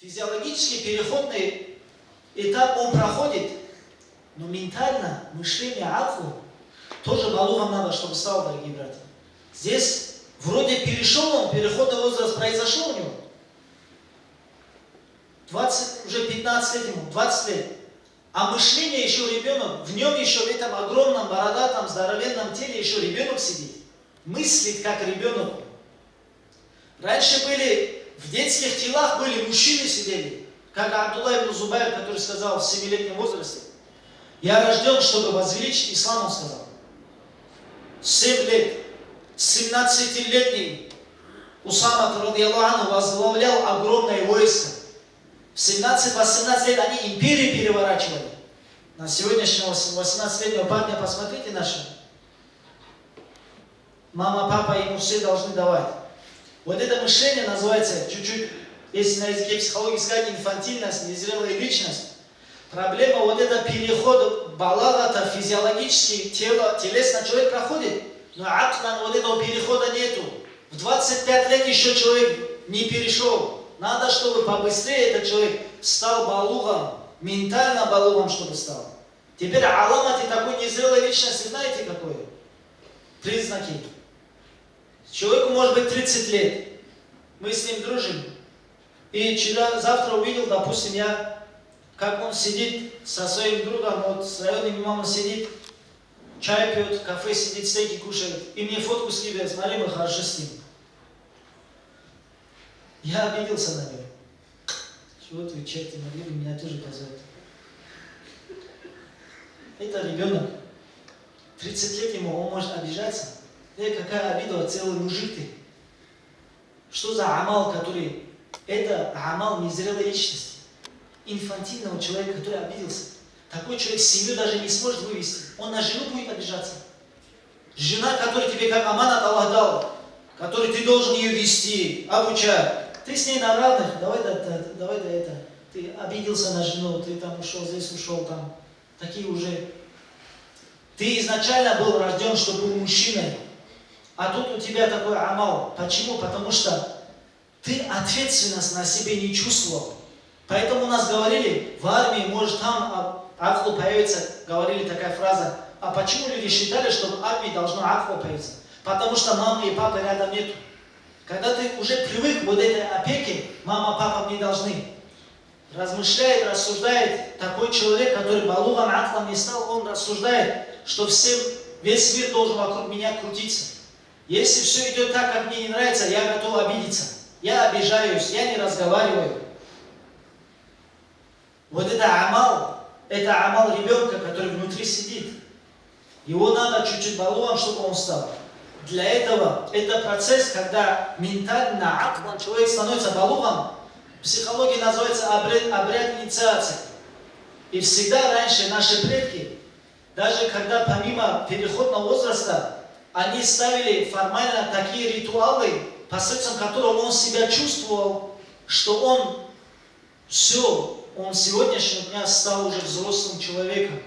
физиологический переходный этап он проходит, но ментально, мышление, акву, тоже балугам надо, чтобы стал, дорогие братья. Здесь вроде перешел он, переходный возраст произошел у него. 20, уже 15 лет ему, 20 лет. А мышление еще ребенок, в нем еще в этом огромном, бородатом, здоровенном теле еще ребенок сидит. Мыслит как ребенок. Раньше были, в детских телах были мужчины сидели. Как Абдулла ибн Зубайр, который сказал в 7-летнем возрасте: я рожден, чтобы возвеличить ислам, он сказал. 7 лет. 17-летний Усама радийаллаху анху возглавлял огромное войско. В 17-18 лет они империи переворачивали. На сегодняшнего 18-летнего парня посмотрите нашего. Мама, папа ему все должны давать. Вот это мышление называется чуть-чуть, если на языке психологии сказать, инфантильность, незрелая личность. Проблема вот это переход балагата физиологически, телесно человек проходит, но аклан вот этого перехода нету. В 25 лет еще человек не перешел. Надо, чтобы побыстрее этот человек стал балугом, ментально балугом, чтобы стал. Теперь аламаты такой незрелой личности, знаете какое? Признаки. Человеку может быть 30 лет. Мы с ним дружим. И завтра увидел, допустим, я, как он сидит со своим другом, вот с районным имамом сидит, чай пьет, в кафе сидит, стейки кушает. И мне фотку скидывает, смотри, мы хорошо с ним. Я обиделся на него. Чего вы, черти, могли бы меня тоже позвать? Это ребенок. 30 лет ему, он может обижаться. Какая обида, целый мужик ты. Что за амал, который... Это амал незрелой личности. Инфантильного человека, который обиделся. Такой человек семью даже не сможет вывести. Он на жену будет обижаться. Жена, которая тебе как аманат Аллах дал, который ты должен ее вести, обучать. Ты с ней на равных, давай это. Ты обиделся на жену, ты там ушел, здесь ушел, там. Такие уже. Ты изначально был рожден, чтобы был мужчиной. А тут у тебя такой амал. Почему? Потому что ты ответственность на себе не чувствовал. Поэтому у нас говорили, в армии, может там акву появится, говорили такая фраза. А почему люди считали, что в армии должно акву появиться? Потому что мамы и папы рядом нету. Когда ты уже привык к вот этой опеке, мама, папа мне должны. Размышляет, рассуждает, такой человек, который балугом, аклом не стал, он рассуждает, что весь мир должен вокруг меня крутиться. Если все идет так, как мне не нравится, я готов обидеться. Я обижаюсь, я не разговариваю. Вот это амал ребенка, который внутри сидит. Его надо чуть-чуть балугом, чтобы он стал. Для этого это процесс, когда ментально аклан человек становится балугом. В психологии называется обряд инициации. И всегда раньше наши предки, даже когда помимо переходного возраста, они ставили формально такие ритуалы, посредством которого он себя чувствовал, что он с сегодняшнего дня стал уже взрослым человеком.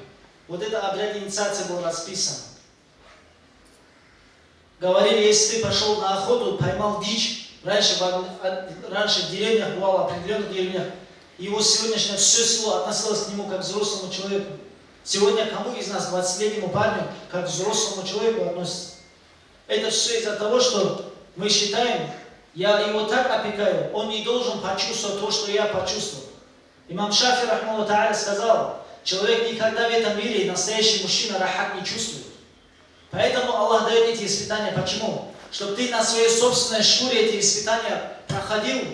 Вот это обряд инициации был расписан. Говорили, если ты пошел на охоту, поймал дичь, раньше в деревнях бывало, в определенных деревнях, его сегодняшнее все село относилось к нему как к взрослому человеку. Сегодня кому из нас, 20-летнему парню, как к взрослому человеку относится? Это все из-за того, что мы считаем, я его так опекаю, он не должен почувствовать то, что я почувствовал. Имам Шафи, рахмаллаху тааля, сказал, человек никогда в этом мире, настоящий мужчина, рахат не чувствует. Поэтому Аллах дает эти испытания. Почему? Чтобы ты на своей собственной шкуре эти испытания проходил,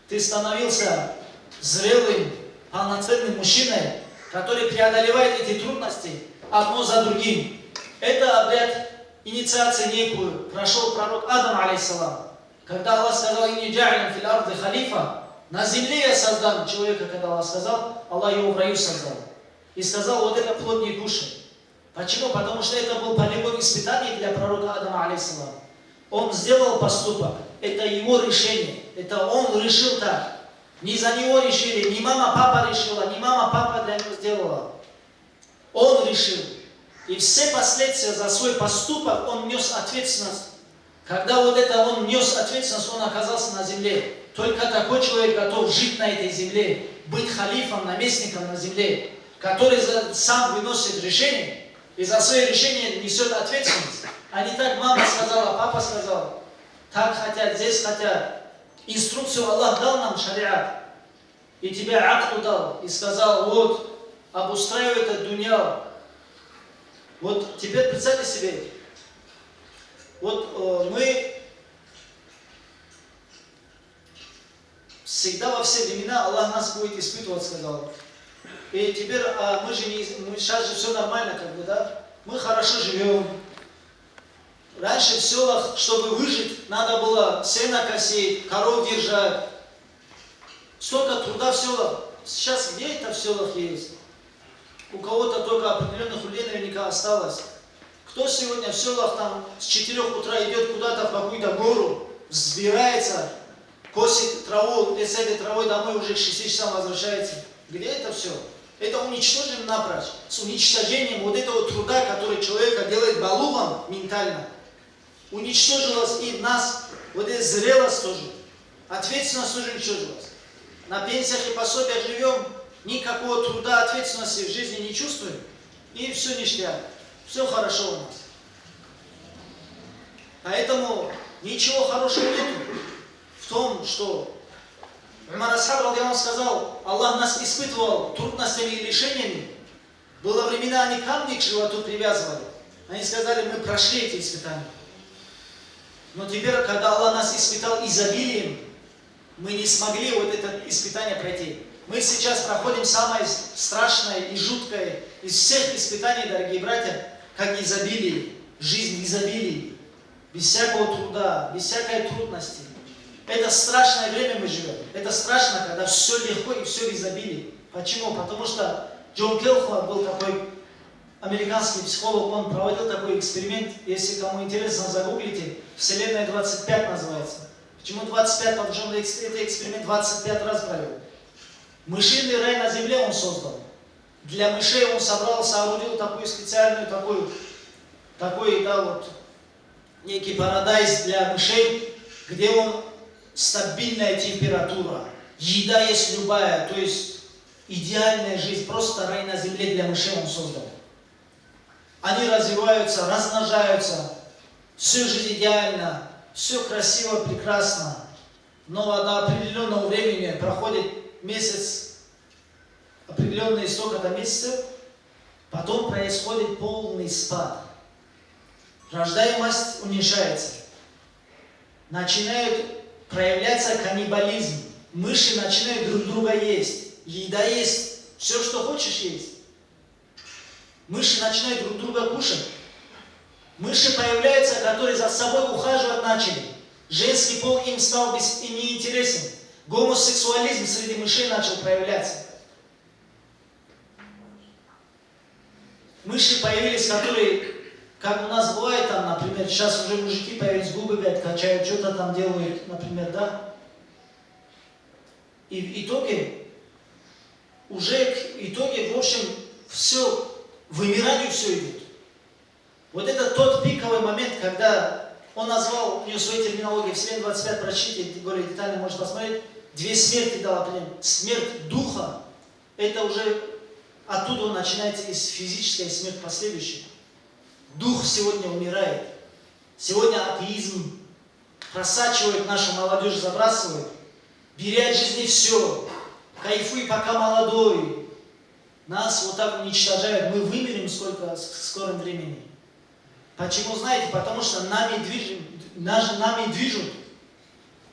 ты становился зрелым, полноценным мужчиной, который преодолевает эти трудности одно за другим. Это обряд инициации некую прошел пророк Адам, алейхиссалам. Когда Аллах сказал, «Инни джа'илин фил арди халифа», на земле я создам человека, когда Аллах сказал, Аллах его в раю создал. И сказал, вот это плод не кушай. Почему? Потому что это был полевое испытание для пророка Адама, алейхиссалам. Он сделал поступок, это его решение, это он решил так. Не за него решили, не мама, папа решила, не мама, папа для него сделала. Он решил. И все последствия за свой поступок он нес ответственность. Когда вот это он нес ответственность, он оказался на земле. только такой человек готов жить на этой земле, быть халифом, наместником на земле, который сам выносит решение и за свои решения несет ответственность. А не так мама сказала, папа сказал, так хотят, здесь хотят. Инструкцию Аллах дал нам, шариат, и тебе акду дал, и сказал, вот, обустраивай этот дунья. Вот теперь представьте себе, вот мы всегда во все времена Аллах нас будет испытывать, сказал. И теперь мы сейчас же все нормально, как бы, да? Мы хорошо живем. Раньше в селах, чтобы выжить, надо было сено косить, коров держать. Столько труда в селах. Сейчас где это в селах есть? У кого-то только определенных людей наверняка осталось. Кто сегодня в селах там с 4 утра идет куда-то в какую-то гору, взбирается, косит траву, и с этой травой домой уже к 6 часам возвращается? Где это все? Это уничтожено напрочь. С уничтожением вот этого труда, который человека делает балугом ментально, уничтожилась и в нас вот эта зрелость тоже. Ответственность тоже уничтожилась. На пенсиях и пособиях живем, никакого труда, ответственности в жизни не чувствуем. И все ништяк. Все хорошо у нас. Поэтому ничего хорошего нету в том, что Умар Асхаб радиаллаху сказал, Аллах нас испытывал трудностями и лишениями. Было времена, они камни к животу привязывали. Они сказали, мы прошли эти испытания. Но теперь, когда Аллах нас испытал изобилием, мы не смогли вот это испытание пройти. Мы сейчас проходим самое страшное и жуткое из всех испытаний, дорогие братья, как изобилие, жизнь в изобилии, без всякого труда, без всякой трудности. Это страшное время мы живем. Это страшно, когда все легко и все в изобилии. Почему? Потому что Джон Келхуа был такой американский психолог, он проводил такой эксперимент, если кому интересно, загуглите, Вселенная 25 называется. Почему 25? Потому что он этот эксперимент 25 раз провел. Мышиный рай на земле он создал. Для мышей он соорудил такую специальную, такой, да, вот, некий парадайз для мышей, где он стабильная температура, еда есть любая, то есть идеальная жизнь, просто рай на земле для мышей он создал. Они развиваются, размножаются, все жизнь идеально, все красиво, прекрасно, но до определенного времени проходит месяц, определенные столько-то месяцев, потом происходит полный спад. Рождаемость уменьшается. Начинает проявляться каннибализм. Мыши начинают друг друга есть. Еда есть. Все, что хочешь, есть. Мыши начинают друг друга кушать. Мыши появляются, которые за собой ухаживать начали. Женский пол им стал неинтересен. Гомосексуализм среди мышей начал проявляться. Мыши появились, которые, как у нас бывает, там, например, сейчас уже мужики появились, губы, блядь, качают, что-то там делают, например, да? И в итоге, в общем, все, вымиранию все идет. Вот это тот пиковый момент, когда он назвал, у него своей терминологии, Вселенная 25, прочтите, более детально можно посмотреть, 2 смерти дал определение. Смерть духа, это уже оттуда начинается из физической смерти последующей. Дух сегодня умирает. Сегодня атеизм просачивает нашу молодежь, забрасывает. Бери от жизни все. Кайфуй, пока молодой. Нас вот так уничтожают. Мы вымерем в скором времени. Почему, знаете? Потому что нами движут,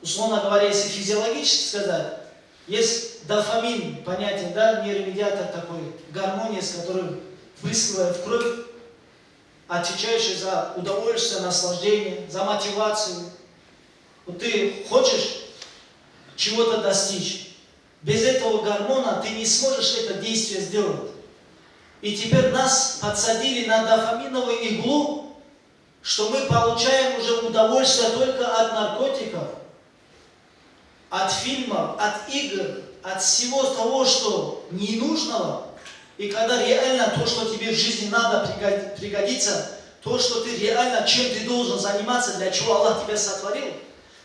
условно говоря, если физиологически сказать, есть дофамин, понятие, да, нейромедиатор такой, гармония, с которым впрыскивает в кровь, отвечающий за удовольствие, наслаждение, за мотивацию. Вот ты хочешь чего-то достичь, без этого гормона ты не сможешь это действие сделать. И теперь нас подсадили на дофаминовую иглу, что мы получаем уже удовольствие только от наркотиков, от фильмов, от игр, от всего того, что ненужного. И когда реально то, что тебе в жизни надо пригодится, то, что ты реально, чем ты должен заниматься, для чего Аллах тебя сотворил,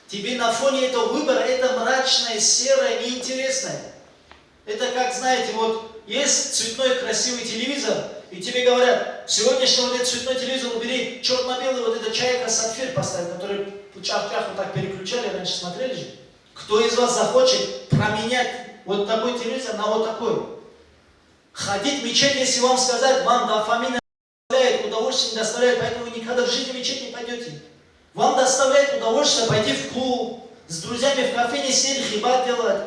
Тебе на фоне этого выбора это мрачное, серое, неинтересное. Это как, знаете, вот есть цветной красивый телевизор, и тебе говорят, сегодняшний вот этот цветной телевизор убери, черно-белый вот этот чайка сапфир поставь, который в чах-чах вот так переключали, раньше смотрели же. Кто из вас захочет променять вот такой телевизор на вот такой? Ходить в мечеть, если вам сказать, вам дофамин доставляет, удовольствие не доставляет, поэтому вы никогда в жизни в мечеть не пойдете. Вам доставляет удовольствие пойти в клуб, с друзьями в кафе сидеть, хибат делать.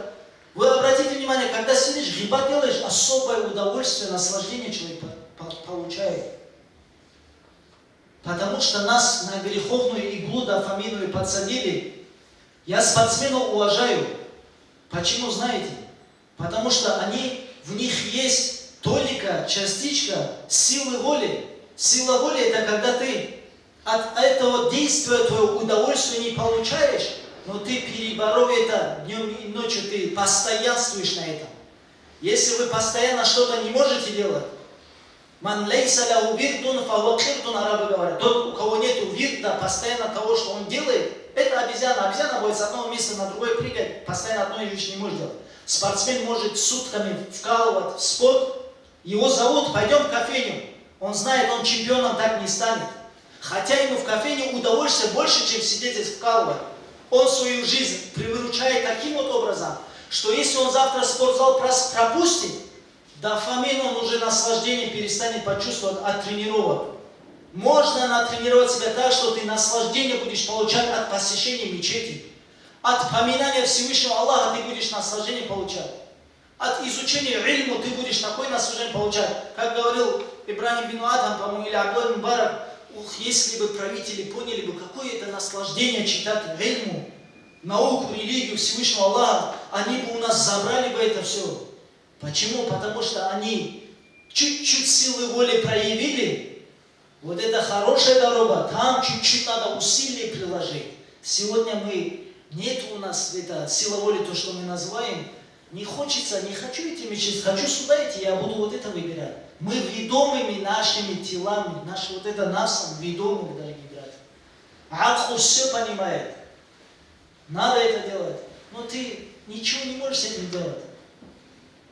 Вы обратите внимание, когда сидишь, хибат делаешь, особое удовольствие, наслаждение человек получает. Потому что нас на греховную иглу дофаминовую подсадили. Я спортсменов уважаю. Почему, знаете? Потому что в них есть толика, частичка силы воли. Сила воли это когда ты от этого действия твоего удовольствия не получаешь, но ты переборов это днем и ночью, ты постоянствуешь на этом. Если вы постоянно что-то не можете делать, ман лейса ляху вирдун фахуа кирдун, арабы говорят, тот, у кого нет вирда, постоянно того, что он делает, это обезьяна. Обезьяна будет с одного места на другое прыгать, постоянно одной вещи не может делать. Спортсмен может сутками вкалывать в спорт, его зовут, пойдем в кофейню. Он знает, он чемпионом так не станет. Хотя ему в кофейне удовольствие больше, чем сидеть здесь вкалывать. Он свою жизнь превращает таким вот образом, что если он завтра спортзал пропустит, дофамин он уже наслаждение перестанет почувствовать от тренировок. Можно натренировать себя так, что ты наслаждение будешь получать от посещения мечети. От поминания Всевышнего Аллаха ты будешь наслаждение получать. От изучения ильму ты будешь такое наслаждение получать. Как говорил Ибрахим бин Адам, по-моему, или Абдулла бин Барак, если бы правители поняли бы, какое это наслаждение читать ильму, науку, религию Всевышнего Аллаха, они бы у нас забрали бы это все. Почему? Потому что они чуть-чуть силы воли проявили. Вот это хорошая дорога, там чуть-чуть надо усилий приложить. Сегодня нет у нас это сила воли, то, что мы называем. Не хочется, не хочу идти в мечеть, хочу сюда идти, я буду вот это выбирать. Мы ведомыми нашими телами, наш вот это навсом ведомыми, дорогие братья. Акху все понимает. Надо это делать. Но ты ничего не можешь с этим делать.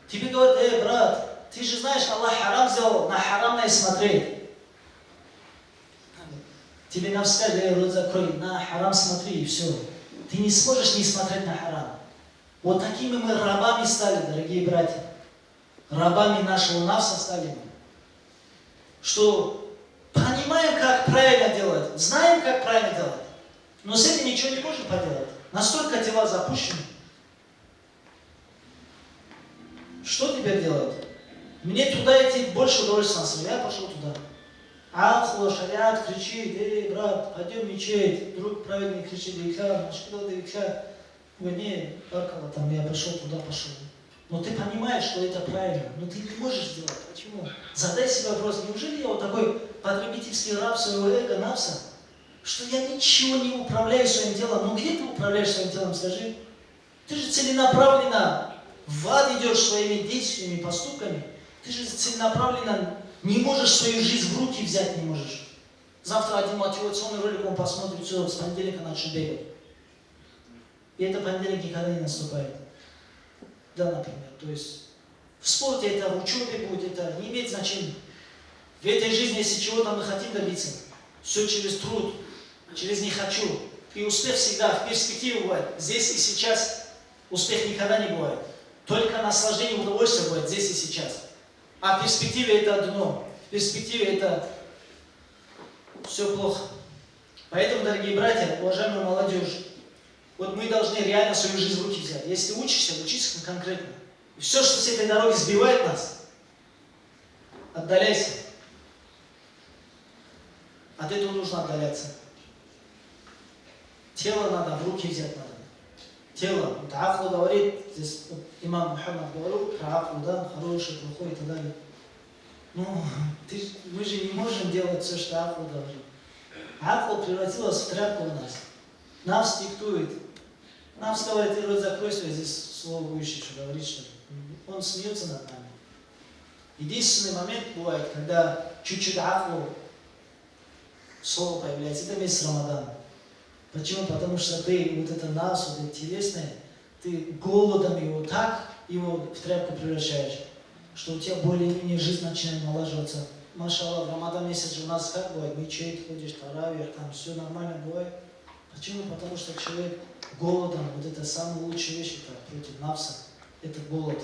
Тебе говорят, брат, ты же знаешь, Аллах харам сделал, на харамное смотреть. Тебе нам сказали, рот закрой, на харам смотри, и все. Ты не сможешь не смотреть на харам. Вот такими мы рабами стали, дорогие братья. Рабами нашего навса стали мы. Что понимаем, как правильно делать, знаем, как правильно делать, но с этим ничего не можем поделать. Настолько тела запущены. Что теперь делать? Мне туда идти больше удовольствия. Я пошел туда. Алху, шариат кричит, брат, пойдем в мечеть. Друг праведник кричит, викля, машкила, викля. Не, паркала там, я пошел туда, пошел. Но ты понимаешь, что это правильно, но ты не можешь сделать. Почему? Задай себе вопрос, неужели я вот такой потребительский раб своего эго, навса, что я ничего не управляю своим телом? Ну где ты управляешь своим телом, скажи? Ты же целенаправленно в ад идешь своими действиями, поступками. Ты же целенаправленно не можешь свою жизнь в руки взять, не можешь. Завтра один мотивационный ролик он посмотрит, все, с понедельника начнет бегать. И это понедельник никогда не наступает. Да, например. То есть в спорте это, в учебе будет, это не имеет значения. В этой жизни, если чего-то мы хотим добиться, все через труд, через не хочу. И успех всегда в перспективе бывает. Здесь и сейчас успех никогда не бывает. Только наслаждение, удовольствие бывает здесь и сейчас. А в перспективе это дно. В перспективе это все плохо. Поэтому, дорогие братья, уважаемая молодежь, вот мы должны реально свою жизнь в руки взять. Если ты учишься, учись конкретно. И все, что с этой дороги сбивает нас, отдаляйся. От этого нужно отдаляться. Тело надо в руки взять надо. Тело. Вот Акху говорит, здесь имам Мухаммад говорил про Акху, да, хороший, плохой и так далее. Ну, мы же не можем делать все, что Акху говорит. Акху превратилась в тряпку у нас. Навс диктует. Навс говорит, ты рот закрой свой, здесь слово будешь что говорить, что он смеется над нами. Единственный момент бывает, когда чуть-чуть Акху слово появляется, это месяц Рамадана. Почему? Потому что ты вот это нас, вот это телесное, ты голодом его так, его в тряпку превращаешь, что у тебя более-менее жизнь начинает налаживаться. Машаллах, в Рамадан месяц же у нас как бывает, мечеть ходишь, таравих, там все нормально бывает. Почему? Потому что человек голодом, вот это самая лучшая вещь, это против нафса, это голод.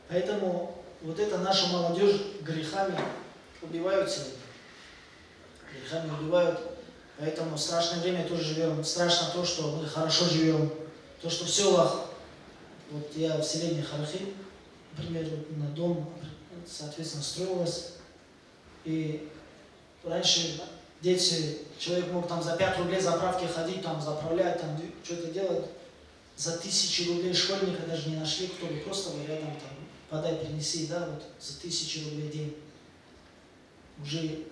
Поэтому вот это наша молодежь грехами убивают сегодня. Грехами убивают. Поэтому в страшное время тоже живем. Страшно то, что мы хорошо живем. То, что в селах, вот я в селении Харахи, например, вот на дом, соответственно, строилось. И раньше дети, человек мог там за 5 рублей заправки ходить, там заправлять, там что-то делать. За 1000 рублей школьника даже не нашли, кто бы просто рядом там подай, принеси, да, вот за 1000 рублей в день. Уже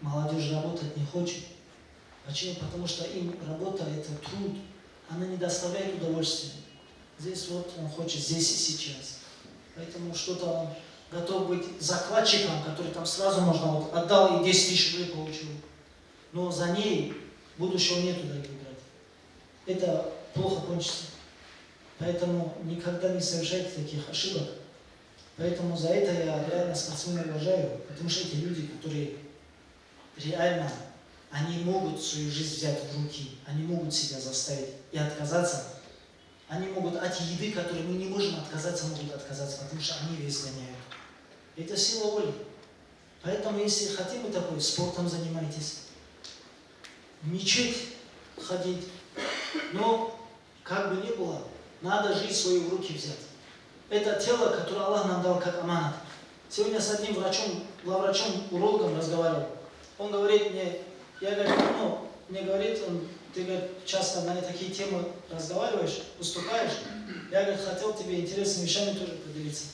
молодежь работать не хочет. Почему? Потому что им работа – это труд, она не доставляет удовольствия. Здесь вот он хочет, здесь и сейчас. Поэтому что-то он готов быть закладчиком, который там сразу можно, вот отдал и 10 000 рублей получил. Но за ней будущего нету, дорогие братья. Это плохо кончится. Поэтому никогда не совершайте таких ошибок. Поэтому за это я реально спортсменов уважаю, потому что эти люди, которые реально, они могут свою жизнь взять в руки, они могут себя заставить и отказаться. Они могут от еды, которой мы не можем отказаться, могут отказаться, потому что они вес гоняют. Это сила воли. Поэтому, если хотим вы такой, спортом занимайтесь, в мечеть ходить, но как бы ни было, надо жизнь свою в руки взять. Это тело, которое Аллах нам дал как аманат. Сегодня с одним врачом, главврачом, урологом разговаривал. Он говорит мне, я говорю, ну, мне говорит, ты говорит, часто на такие темы разговариваешь, выступаешь. Я говорит, хотел тебе интересными вещами тоже поделиться.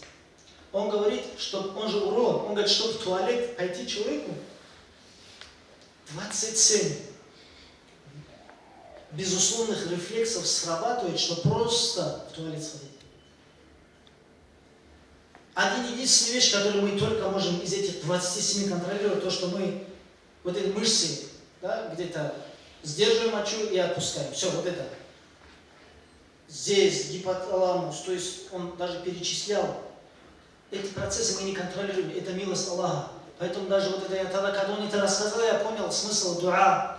Он говорит, что он же уролог, он говорит, чтобы в туалет пойти человеку, 27 безусловных рефлексов срабатывает, что просто в туалет сходить. Один единственная вещь, которую мы только можем из этих 27 контролировать, то, что мы вот эти мышцы, да, где-то сдерживаем мочу и отпускаем. Все, вот это. Здесь гипоталамус, то есть он даже перечислял. Эти процессы мы не контролируем, это милость Аллаха. Поэтому даже вот это я тогда, когда он это рассказал, я понял смысл дуа.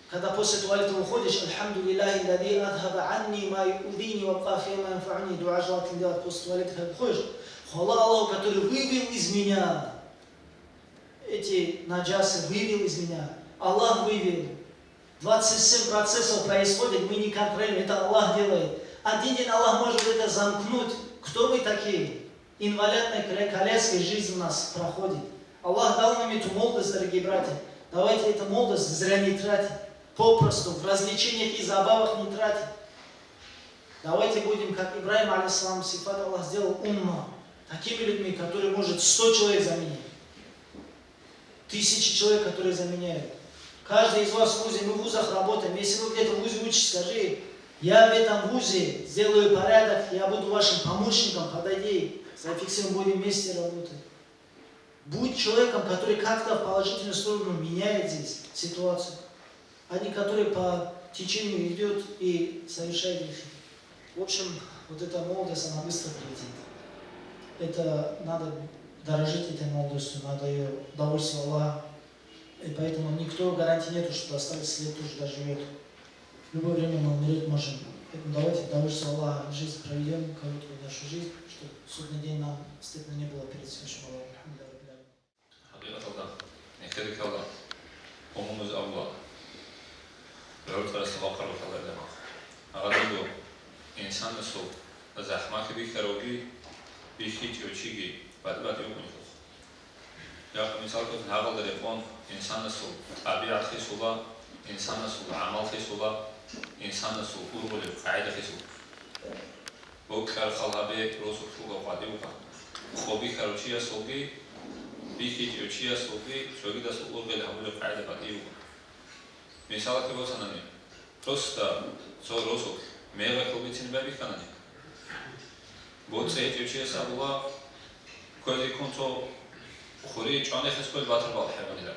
Когда после туалета уходишь, Альхамдулиллахи лади адхаба анни ма юдини ва бqa ма янфа'уни, дуа желательно делать после туалета, когда уходишь. Хвала Аллаху, который вывел из меня эти наджасы, вывел из меня. Аллах вывел. 27 процессов происходит, мы не контролируем, это Аллах делает. Один день Аллах может это замкнуть. Кто мы такие? Инвалидной коляской жизнь у нас проходит. Аллах дал нам эту молодость, дорогие братья. Давайте эту молодость зря не тратить. Попросту в развлечениях и забавах не тратить. Давайте будем, как Ибрахим, алейхиссалам, сифат Аллах сделал умма. Такими людьми, которые может 100 человек заменить. 1000 человек, которые заменяют. Каждый из вас в вузе, мы в вузах работаем. Если вы где-то в вузе учитесь, скажи, я в этом вузе сделаю порядок, я буду вашим помощником, подойди, зафиксируем, будем вместе работать. Будь человеком, который как-то в положительную сторону меняет здесь ситуацию, а не который по течению идет и совершает грехи. В общем, вот эта молодость, она быстро прилетит. Это надо дорожить этой молодостью, надо ее удовольствие Аллаха. И поэтому никто гарантии нету, что остались лет тоже доживет. В любое время мы умереть можем. Поэтому давайте удовольствие Аллаха жизнь проведем, короткую нашу жизнь, чтобы судный день нам стыдно не было перед Всевышним Аллахом. Nехтери калда, помумuz авла. Ролтара сабақар бахалардан. Агадо инсан су захмати бихароги бихи чучиги бадбат юкунхус. Я мисал ко хагал дарефон инсан су табиат хисула, инсан су амал хисула, инсан су ургуле қайда хису. Бо кар халабе росу шуга вадиука. Хоби харочия соги бихи чучия соги шогида су ургуле хамуле қайда вадиука. Мисал ко босанани. Просто со росу мега хобицин баби канани. Боце чучия сабула кози конто خوري چانه خس كل باتر بال حيواني ده.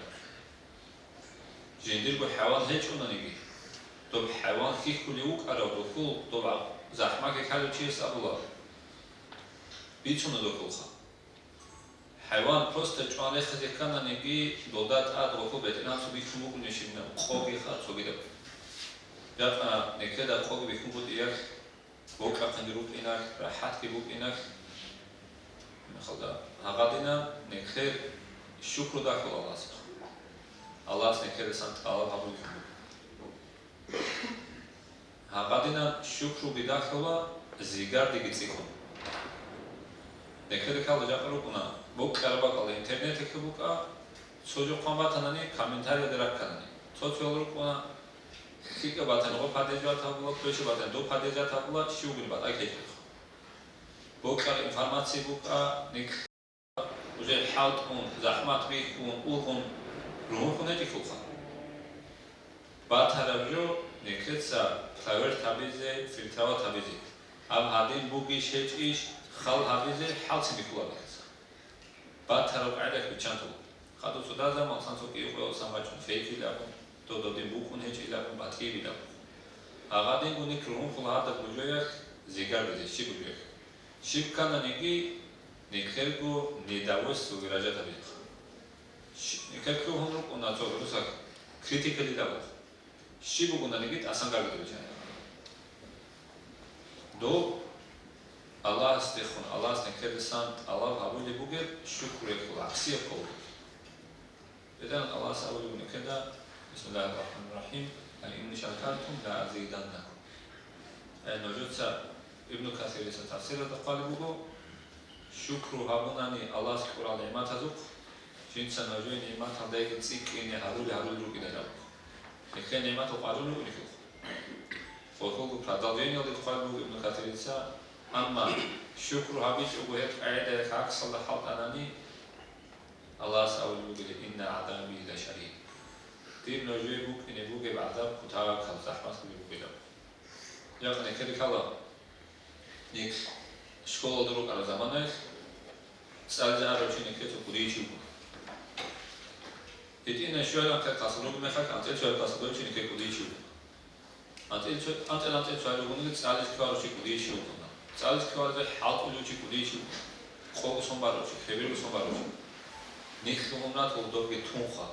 جندير بو حيوان هيك شو نيجي. то хайван хикули укара дохул то захмаки калу чиес абула. Бицуна дохулха. Хайван просто чуане хазикана неги додат дохул бетинам су бицу мукуни шимна хоги ха цогида. Я некеда хоги бихун бут ияк бока кандирук инак рахат ки бук инак خدا هقدینا نکهر شکر داخل الله است. الله است نکهر سنت الله قبول کنه. هقدینا شکر بداخل زیگر دیگه چیکن. نکهر کال جاکارو کنه. بوک کربا کال اینترنت که بوکا سوجو قاماتانانی کامنتاری درک کنه. سوچولو کنه. کیک باتن او پادیجات هبولا، کلوش باتن دو پادیجات هبولا، شیوگی بات ایکه. بوكر انفورماتسي بوكا نيك وجه حالتكم زحمات بيكون اوكم روحكم نجي فوقا باترجو نيكتسا خاور تابيزي فلترا تابيزي اب هادين بوكي شيچ خال هابيزي حالتي بيكولا باترو عندك بچانتو خاطو سودا زمان سانسو كي يخو سامباچون فيكي لابو تو دين بوكون هيچ لابو باتكي بيدا اغادين گوني كرون فلا دا بوجويا زيگار بيزي شي بوجويا شبكنا نيجي نكرجو نداوس وراجع تبيت نكرجو هم لو كنا تقولوا سك critically داوس شبكو كنا نيجي أسانع كده بيجان دو الله استخون الله استنكر سانت الله هابو لبوجر شكر يقول عكسية قول إذن الله سأقول لكم كده بسم الله الرحمن الرحيم إن شكرتم لأزيدنكم نوجد ابن كثير تفسير قال بوجو شكر هابوناني الله شكر على نعمات هذوك جنس نوجين نعمات هذاك تسيك إني هارول رو كده جاب لكن نعمات وقارون رو نكوا فوقه برادالين يودي قال بوجو ابن كثير أما شكر هابيش وهيك عيد خاك صلى حال أناني الله سأقول بوجو إن عذابي لشديد تيب نوجين بوك إن بوجو بعذاب كتار كل زحمة بوجو يعني كده كلا ник школа друг ара заманах саджа рочине кето кудичу тетина шола ка касрог мехак анте шола касрог чине ке кудичу анте шола гуни цалис кварочи кудичу цалис кварзе халқулучи кудичу қого сомбарочи хебиру сомбарочи ник хумнат олдоге тунха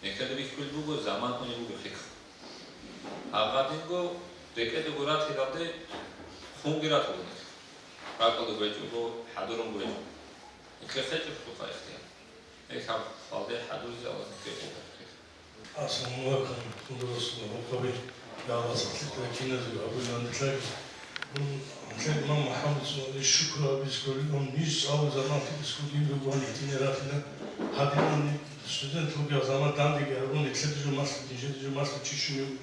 некеде бихкул буго заман кони буго хик агадинго декеде гурат хидаде خونگیرات بود. راکل دویجو حضورم بود. اینکه خیلی خوب اختیار. یک هم خالده حضور زیاد که بود. السلام علیکم. درست مقابل دعوت سختی که نزدیک ابو نندلک. مثل ما محمد صلی شکر بیشتری اون نیست آب زمان که بیشتری رو بانی تینراتینا حدیدانی student رو بیاد زمان دندگی اون اکسیدجو ماست دیجیتجو ماست چیشونی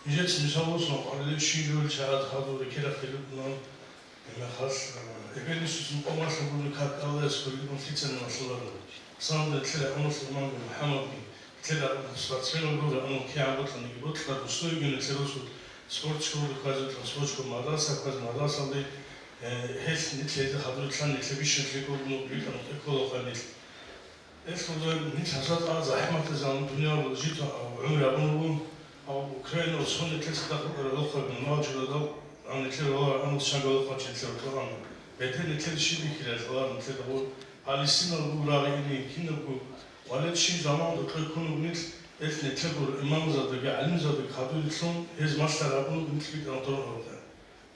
이제 진상으로서 원래 시를 잘 하도록 기록되는 خاص إبليس سبحانه وتعالى كاتالس كل يوم في سنة صلاة صامد تلا أنس الإمام محمد تلا سبعين يقول أنه كيعبد لأنه يقول تلا بسوي من تلوس سبورت شغل كذا ترانسبورت كم مدرسة كذا مدرسة اللي هيك نتلاقي حضور تلا نتلاقي شيء يقول إنه بيكون يقول خالد إسمه نيت حصل على زحمة زمان الدنيا وجيت عمري أبوه أو أوكرانيا وصلنا تلت دقيقة للأخر من الماضي لدو أنا تلت هو أنا تشانغ للأخر تلت القرآن بعدين تلت شيء بكرة القرآن تلت هو فلسطين الأولى إني كنا بقول ولا شيء زمان دكتور كنا بنت إثنين تلقوا الإمام زاد علم زاد خدوا يطلعون هز ماستر أبوه بنت بيت أنطور هذا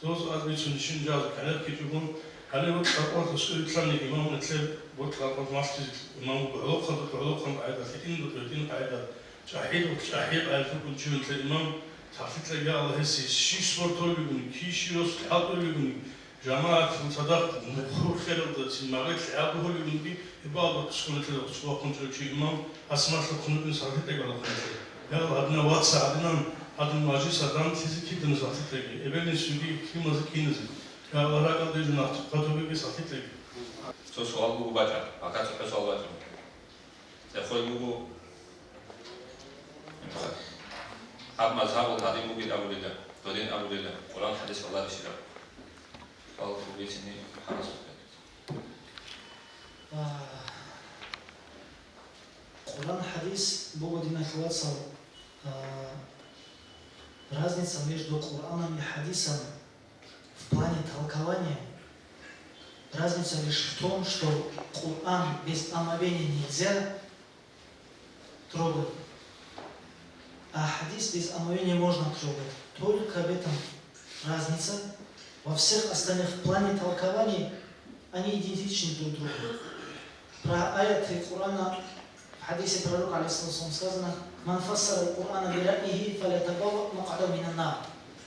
توز أزمي سنشين جاز كنا كتبون هل هو تقرأ تسأل يطلعني إمام نتلقى بطلع ماستر إمام بلوخ قاعدة ثقين قاعدة شاهد على فكرة جون الإمام تعرفت لي الله هسي شيء سبورت يقولون كي شيء رأس حاط يقولون جماعة صدق مخور خير ده سمعت العبد هو يقولون بي بعض سكون كده سواء كنت شيء إمام أسمع لكم من صحيح تقول يا هذنا واتس هذنا ماجي صدام تيجي كده نصحيح تلاقي إبن سوي كي مزكين نزل يا الله راجل ده جنات قدوم بي صحيح تلاقي سؤال بوجو باجا أكاد سؤال باجا تقول بوجو هذا مذهب الهادي مبين أبو لله دين أبو لله قرآن حديث الله بشرا قال بيتني حرس قرآن حديث بودي نخلص разница между Кораном и хадисом в плане толкования. Разница лишь в том, что Коран без омовения нельзя трогать, а хадис без омовения можно трогать. Только в этом разница. Во всех остальных в плане толкования они идентичны друг другу. Про аяты Корана в хадисе пророка алейхиссалам сказано: «Ман фассара Корана бирайхи фалятабавва мак'адаhu минан нар».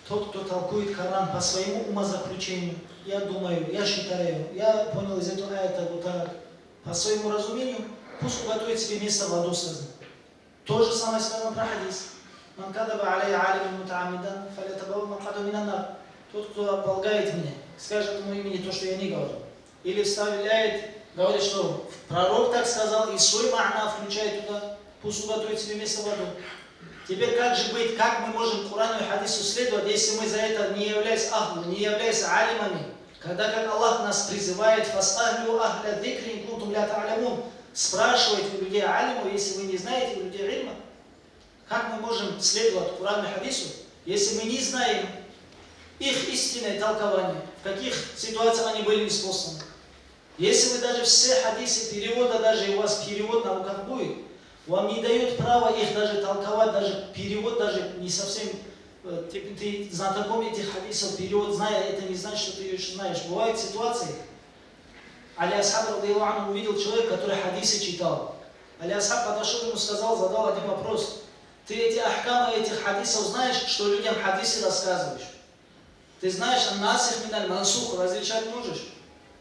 Тот, кто толкует Коран по своему умозаключению, я думаю, я считаю, я понял из этого аята вот так, по своему разумению, пусть уготовит себе место в аду сказано. То же самое сказано про хадис. «Ман кадаба алейя алиман мутаамидан фалятабавва мак'адаhu минан нар». Тот, кто оболгает меня, скажет ему имени то, что я не говорю. Или вставляет, говорит, что пророк так сказал, и свой ма'на включает туда, пусть уготовит себе место в аду. Теперь как же быть, как мы можем Корану и хадису следовать, если мы за это не являемся ахлу, не являемся алимами? Когда как Аллах нас призывает, «Фас'ахлю ахля дикри ин кунтум ля та'алямун», спрашивайте у людей алиму, если вы не знаете, у людей ильма. Как мы можем следовать Корану и хадису, если мы не знаем их истинное толкование, в каких ситуациях они были неспосланы? Если вы даже все хадисы перевода, даже у вас перевод на руках будет, вам не дает права их даже толковать, даже перевод, даже не совсем, ты знатоком этих хадисов, перевод зная, это не значит, что ты ее знаешь. Бывают ситуации, Али Асхаб радийаллаху анху увидел человека, который хадисы читал. Али Асхаб подошел ему, сказал, задал один вопрос: ты эти ахкамы этих хадисов знаешь, что людям хадисы рассказываешь? Ты знаешь, насих миналь мансух, различать можешь?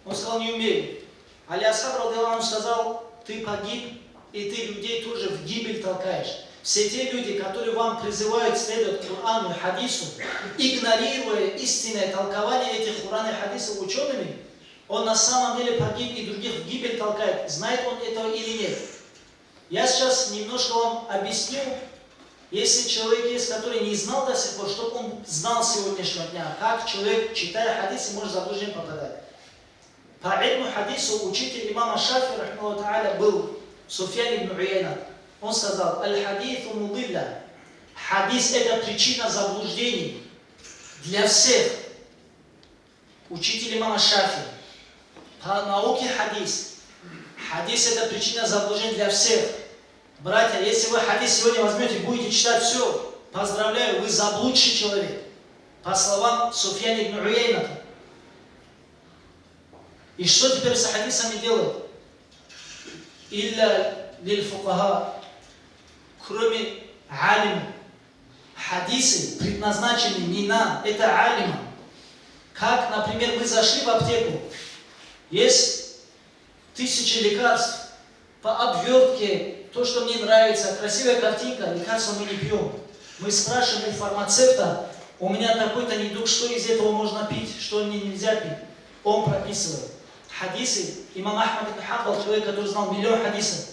Он сказал, не умею. Али Асхаб радийаллаху анху сказал, ты погиб, и ты людей тоже в гибель толкаешь. Все те люди, которые вам призывают следовать Корану и хадису, игнорируя истинное толкование этих Корана и хадисов учеными, он на самом деле погиб и других в гибель толкает. Знает он этого или нет? Я сейчас немножко вам объясню, если человек есть, который не знал до сих пор, чтобы он знал с сегодняшнего дня, как человек, читая хадисы, может в заблуждение попадать. По ильму хадису учитель имама Шафи, рахмаллаху та'аля, был Суфьян ибн Уяйна. Он сказал: «Аль-хадису мудилля». Хадис – это причина заблуждений для всех. Учитель имама Шафи. По науке хадис. Хадис – это причина заблуждений для всех. Братья, если вы хадис сегодня возьмете, будете читать все, поздравляю, вы заблудший человек. По словам Суфьяна ибн Уяйна. И что теперь с хадисами делать? Илля лиль фукаха, кроме алима. Хадисы предназначены не нам, это алима. Как, например, мы зашли в аптеку, есть 1000 лекарств, по обвертке, то, что мне нравится, красивая картинка, лекарства мы не пьем. Мы спрашиваем у фармацевта, у меня такой-то недуг, что из этого можно пить, что мне нельзя пить. Он прописывает. Хадисы, имам Ахмад ибн Хамбал, человек, который знал миллион хадисов,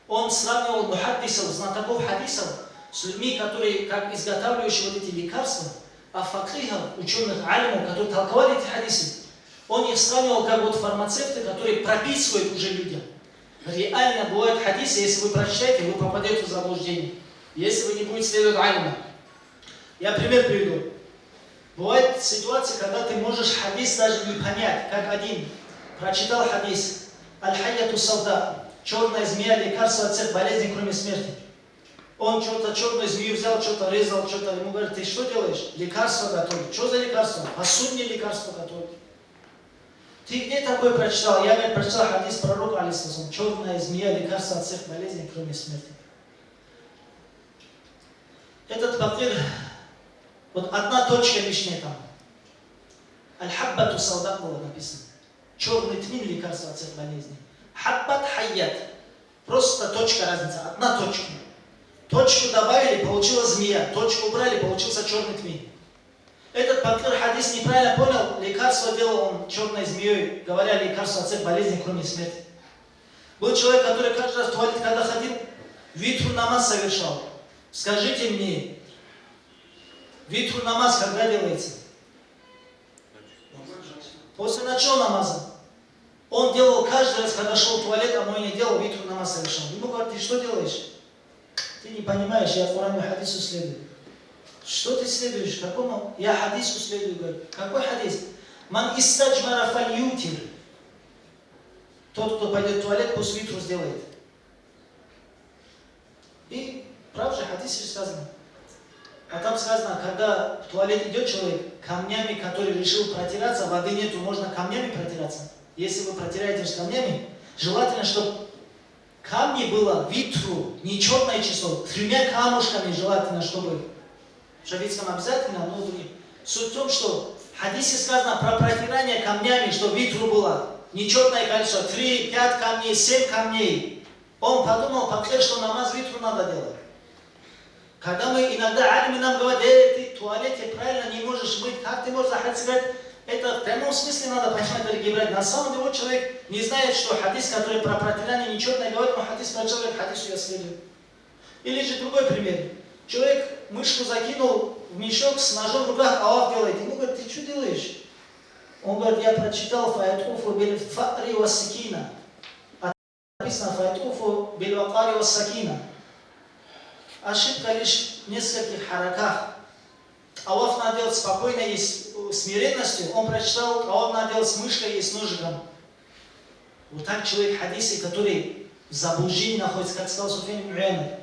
он сравнивал мухаддисов, знатоков хадисов, с людьми, которые, как изготавливающие вот эти лекарства, а факихов, ученых алимов, которые толковали эти хадисы, он их сравнивал как вот фармацевты, которые прописывают уже людям. Реально бывают хадисы, если вы прочитаете, вы попадете в заблуждение, если вы не будете следовать алимам. Я пример приведу. Бывает ситуация, когда ты можешь хадис даже не понять, как один прочитал хадис «Аль-хайяту савда», черная змея, лекарство от всех болезней, кроме смерти. Он что-то черную змею взял, что-то резал, что-то. Ему говорит: ты что делаешь? Лекарство готовит. Что за лекарство? По сути лекарство готовит. Ты где такое прочитал? Я, говорит, прочитал хадис пророка, алейхиссалам, черная змея, лекарство от всех болезней, кроме смерти. Этот факир, вот одна точка лишняя там. Аль-хаббату савда было написано. Черный тмин, лекарство от всех болезней. Хаббат хайят. Просто точка разница. Одна точка. Точку добавили, получилась змея. Точку убрали, получился черный тмин. Этот факир хадис неправильно понял. Лекарство делал он черной змеей, говоря лекарство от всех болезней, кроме смерти. Был человек, который каждый раз в туалет, когда ходил, витру намаз совершал. Скажите мне, витру намаз когда делается? После начала намаза. Он делал каждый раз, когда шел в туалет, а мой не делал, витру намаз совершал. Ему говорят: ты что делаешь? Ты не понимаешь, я Корану и хадису следую. Что ты следуешь? Какому? Я хадису следую, говорит. Какой хадис? Ман истаджмара фальютир. Тот, кто пойдет в туалет, пусть витру сделает. И правда же, в хадисе сказано. А там сказано, когда в туалет идет человек, камнями, который решил протираться, воды нету, можно камнями протираться. Если вы протираетесь камнями, желательно, чтобы камни было витру, не черное число, 3 камушками желательно, чтобы в шавитском обязательно, но суть в том, что в хадисе сказано про протирание камнями, чтобы витру было нечетное количество, 3, 5 камней, 7 камней. Он подумал, что намаз витру надо делать. Когда мы иногда алимы нам говорят, ты в туалете правильно не можешь мыть, как ты можешь сказать, это в прямом смысле надо понимать, дорогие братья. На самом деле вот человек не знает, что хадис, который про протирание нечетное говорит, но хадис про человек, хадису я следую. Или же другой пример. Человек мышку закинул в мешок с ножом в руках, авав делает. Ему говорит, ты что делаешь? Он говорит, я прочитал фаятуфу биль фари ва сакина. Написано фаятуфу биль вакари ва сакина. Ошибка лишь в нескольких хараках. Авав надо делать спокойно и с смиренностью. Он прочитал, авав надо делать с мышкой и с ножиком. Вот так человек в хадисе, который в заблуждении находится, как сказал Суфьян ибн Уяйна.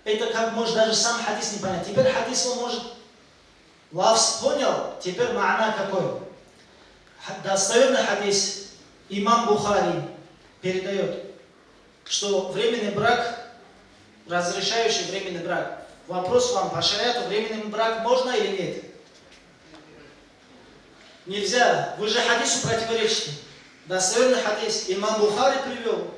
Это как может даже сам хадис не понять. Теперь хадис он может, лавз понял, теперь ма'на какой? Достоверный хадис имам Бухари передает, что временный брак, разрешающий временный брак. Вопрос вам по шариату, временный брак можно или нет? Нельзя. Вы же хадису противоречите. Достоверный хадис имам Бухари привел.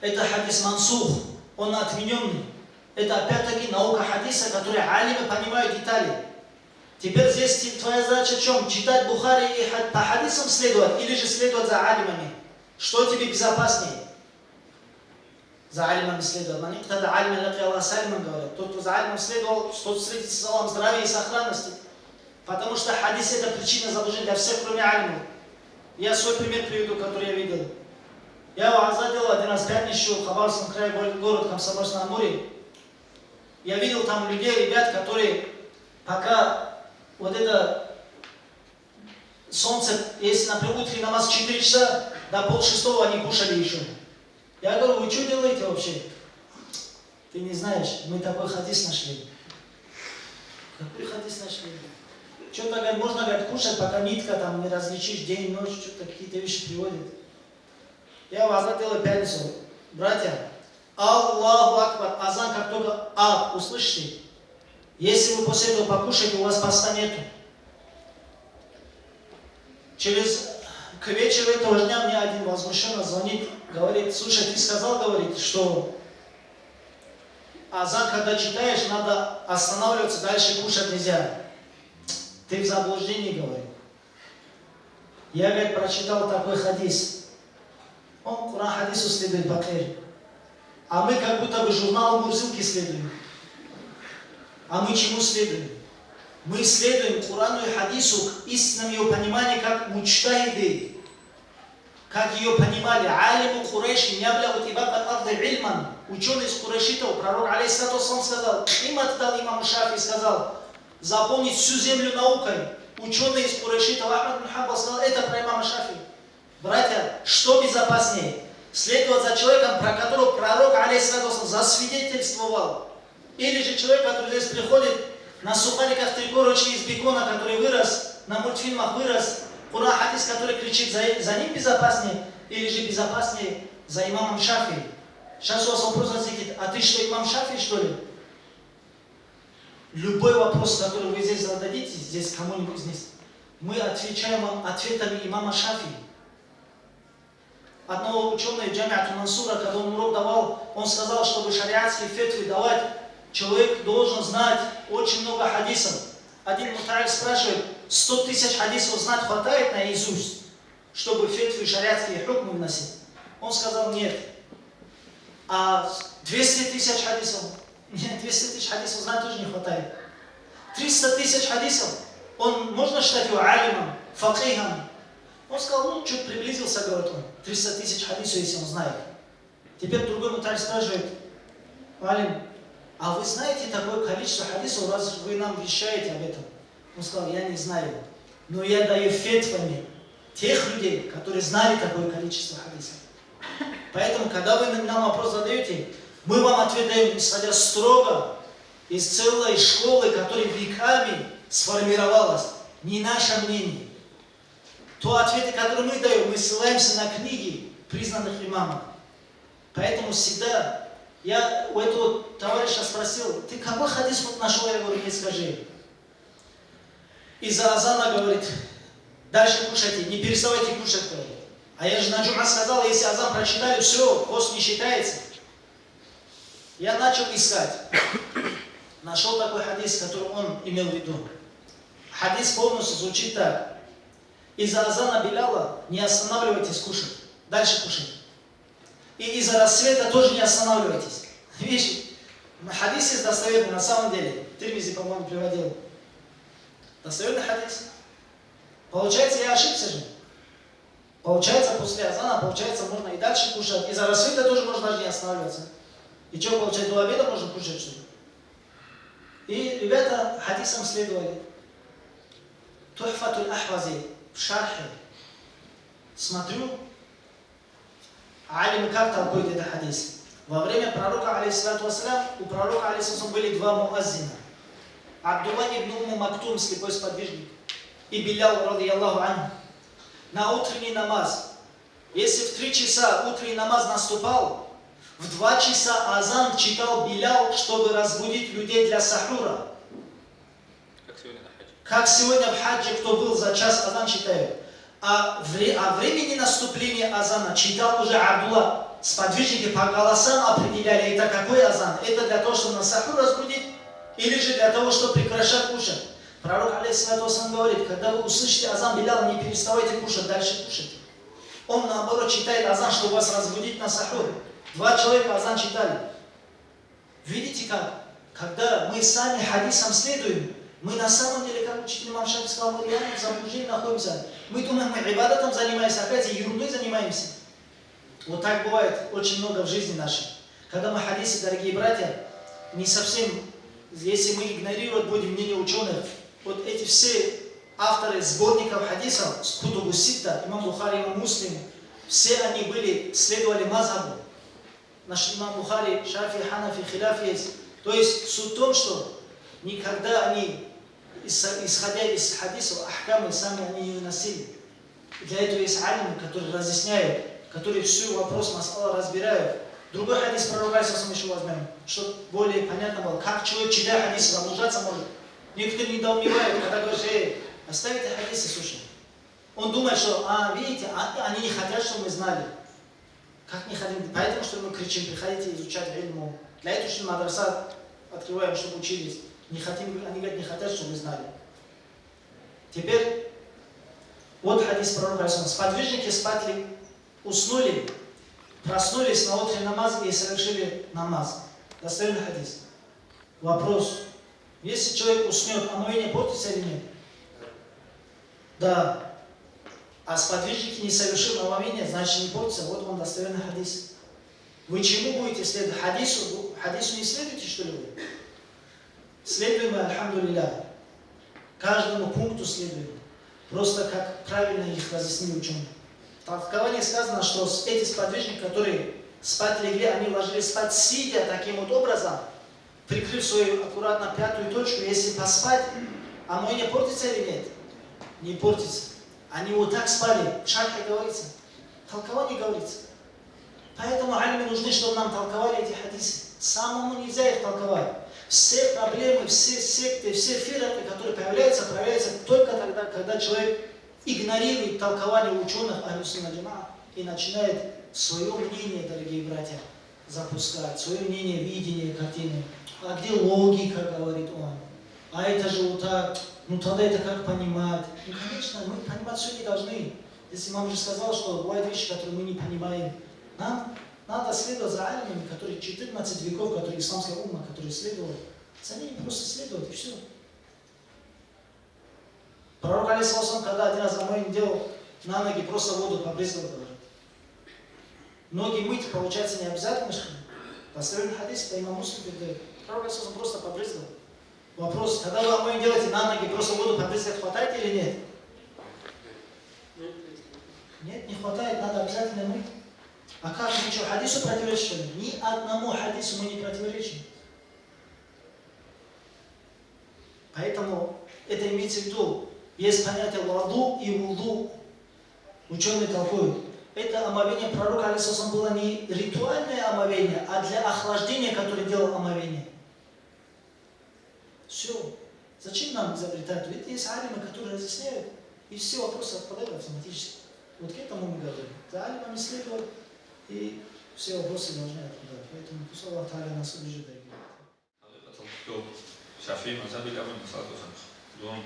Это хадис мансух, он отмененный. Это опять-таки наука хадиса, которую алимы понимают детали. Теперь здесь твоя задача в чем? Читать Бухари и по хадисам следовать, или же следовать за алимами. Что тебе безопаснее? За алимами следовать. На них тогда алимы, как Аллах салимам говорят. Тот, кто за алимом следовал, тот встретится с Аллахом здравия и сохранности. Потому что хадис это причина заблуждения для всех, кроме алимов. Я свой пример приведу, который я видел. Я в Аза делал один раз пятничку в Хабаровском крае, город Комсомольск-на-Амуре. Я видел там людей, ребят, которые пока вот это солнце, если, например, утренний намаз 4 часа, до 5:30 они кушали еще. Я говорю, вы что делаете вообще? Ты не знаешь, мы такой хадис нашли. Какой хадис нашли? Что-то, говорит, можно, говорит, кушать, пока нитка там не различишь, день, ночь, что-то какие-то вещи приводит. Я в азан делаю пятницу. Братья, Аллаху Акбар, азан как только услышите. Если вы после этого покушаете, у вас поста нету. К вечеру этого дня мне один возмущенно звонит, говорит, слушай, ты сказал, говорит, что азан, когда читаешь, надо останавливаться, дальше кушать нельзя. Ты в заблуждении, говорит. Я, говорит, прочитал такой хадис. Он Куран хадису следует Бакир. А мы как будто бы журналу Мурзилки следуем. А мы чему следуем? Мы следуем Курану и хадису к истинному ее пониманию, как мучтахиды. Как ее понимали. Алиму Курейши, няблягут ибаб ад-арды ильман. Ученый из Курейшитов, пророк алейхиссалату вассалам сказал, имам Шафи сказал, заполнить всю землю наукой. Ученый из Курейшитов, Ахмад бин Хамбал сказал, это про имама Шафи. Братья, что безопаснее? Следовать за человеком, про которого пророк, алейхиссалату засвидетельствовал. Или же человек, который здесь приходит на сухариках 3 корочки из бекона, который вырос, на мультфильмах вырос, Куран хадис, который кричит, за ним безопаснее, или же безопаснее за имамом Шафи. Сейчас у вас вопрос возникнет, а ты что, имам Шафи, что ли? Любой вопрос, который вы здесь зададите, здесь кому-нибудь здесь, мы отвечаем вам ответами имама Шафи. Одного ученого Джамиату Мансура, когда он урок давал, он сказал, чтобы шариатские фетвы давать, человек должен знать очень много хадисов. Один мутааль спрашивает, 100 000 хадисов знать хватает наизусть, чтобы фетвы шариатские хукмы вносить? Он сказал, нет. А 200 000 хадисов? Нет, 200 000 хадисов знать тоже не хватает. 300 000 хадисов? Он, можно считать его алимом, факихом? Он сказал, ну, чуть приблизился, говорит он. 300 000 хадисов, если он знает. Теперь другой муталь спрашивает, алим, а вы знаете такое количество хадисов, раз вы нам вещаете об этом? Он сказал, я не знаю, но я даю фетвами тех людей, которые знали такое количество хадисов. Поэтому, когда вы нам вопрос задаете, мы вам ответим, исходя строго из целой школы, которая веками сформировалась, не наше мнение. То ответы, которые мы даем, мы ссылаемся на книги признанных имамов. Поэтому всегда я у этого товарища спросил, ты какой хадис вот нашел? Я говорю, не скажи. Из-за азана говорит, дальше кушайте, не переставайте кушать, говорит. А я же на джума сказал, если азан прочитали, все, пост не считается. Я начал искать. Нашел такой хадис, который он имел в виду. Хадис полностью звучит так. Из-за азана Биляла не останавливайтесь кушать. Дальше кушать. И из-за рассвета тоже не останавливайтесь. Видишь, хадис есть достоверный на самом деле. Тирмизи, по-моему, приводил. Достоверный хадис. Получается, я ошибся же. Получается, после азана, получается, можно и дальше кушать. Из-за рассвета тоже можно даже не останавливаться. И что, получается, до обеда можно кушать, что ли? И ребята хадисам следовали. Тухфатуль Ахвази в шархе. Смотрю, алимы как толкуют этот хадис. Во время пророка, алейхиссалату вассалям, у пророка, алейхиссалату, были два муаззина. Абдулла ибн Умму Мактум, слепой сподвижник, и Билял, радийаллаху анху. На утренний намаз. Если в 3 часа утренний намаз наступал, в 2 часа азан читал Билял, чтобы разбудить людей для сахура. Как сегодня в хаджи, кто был за час азан читает. А времени наступления азана читал уже Абдулла. Сподвижники по голосам определяли, это какой азан. Это для того, чтобы на сахур разбудить, или же для того, чтобы прекращать кушать. Пророк, алейхиссалату вассалям, говорит, когда вы услышите азан Биляла, не переставайте кушать, дальше кушайте. Он наоборот читает азан, чтобы вас разбудить на сахур. 2 человека азан читали. Видите как? Когда мы сами хадисам следуем, мы на самом деле, как учитель имам Шафи сказал, мы реально в заблуждении находимся. Мы думаем, мы ибадатом занимаемся, опять ерундой занимаемся. Вот так бывает очень много в жизни нашей. Когда мы хадисы, дорогие братья, не совсем, если мы игнорировать будем мнение ученых, вот эти все авторы сборников хадисов, Кутубу Ситта, имам Бухари, имам Муслим, все они следовали мазхабу. Наш имам Бухари, Шафи, Ханафи, Хиляф есть. То есть суть в том, что никогда они, исходя из хадисов, ахкамы, сами они не выносили. Для этого есть алимы, которые разъясняют, которые всю вопрос мас'ала разбирают. Другой хадис пророка, если мы еще возьмем, чтобы более понятно было, как человек, читая хадисы, заблуждаться может. Некоторые недоумевают, когда говорят, оставите хадисы, слушай. Он думает, что, видите, они не хотят, чтобы мы знали. Как не хотим? Поэтому, что мы кричим, приходите изучать ильму. Для этого, что мы мадраса открываем, чтобы учились. Не хотим, они говорят, не хотят, чтобы мы знали. Теперь, вот хадис пророка. Сподвижники спали, уснули, проснулись на утренний намаз и совершили намаз. Достоверный хадис. Вопрос. Если человек уснет, омовение портится или нет? Да. А сподвижники не совершили омовение, значит не портится. Вот он достоверный хадис. Вы чему будете следовать? Хадису не следуете, что ли вы? Следуем мы, альхамдулилля. Каждому пункту следуем. Просто как правильно их разъяснили ученые. В толковании сказано, что эти сподвижники, которые спать легли, они ложились спать сидя таким вот образом, прикрыв свою аккуратно 5-ю точку. Если поспать, омовение портится или нет? Не портится. Они вот так спали. В шархе говорится. В толковании говорится. Поэтому алимы нужны, чтобы нам толковали эти хадисы. Самому нельзя их толковать. Все проблемы, все секты, все фираты, которые появляются только тогда, когда человек игнорирует толкование ученых Ахлю-Сунна Джамаа и начинает свое мнение, дорогие братья, запускать, свое мнение, видение картины. А где логика, говорит он? А это же вот так. Ну тогда это как понимать? Ну конечно, мы понимать все не должны. Если мама уже сказала, что бывают вещи, которые мы не понимаем. Нам надо следовать за алимами, которые 14 веков, которые исламская умма, которые следовали. За ними просто следовать и все. Пророк, алейхиссалам, когда один раз омовение делал, на ноги просто воду побрызгал, говорит. Ноги мыть, получается, не обязательно, что ли? Достоверный хадис, это имам Муслим передает. Пророк просто побрызгал. Вопрос, когда вы омовение делаете на ноги, просто воду побрызгать хватает или нет? Нет, не хватает, надо обязательно мыть. А как мы что, хадису противоречим? Ни одному хадису мы не противоречим. Поэтому это имеется в виду, есть понятие ладу и вуду. Ученые толкуют. Это омовение пророка алейхиссалам было не ритуальное омовение, а для охлаждения, которое делал омовение. Все. Зачем нам изобретать? Ведь есть алимы, которые разъясняют, и все вопросы отпадают автоматически. Вот к этому мы говорим. За алимами следовать, и все вопросы должны отпадать. Поэтому пусть Аллах Тааля нас убежит. شافعي مذهبي قبل مثال بزنم دون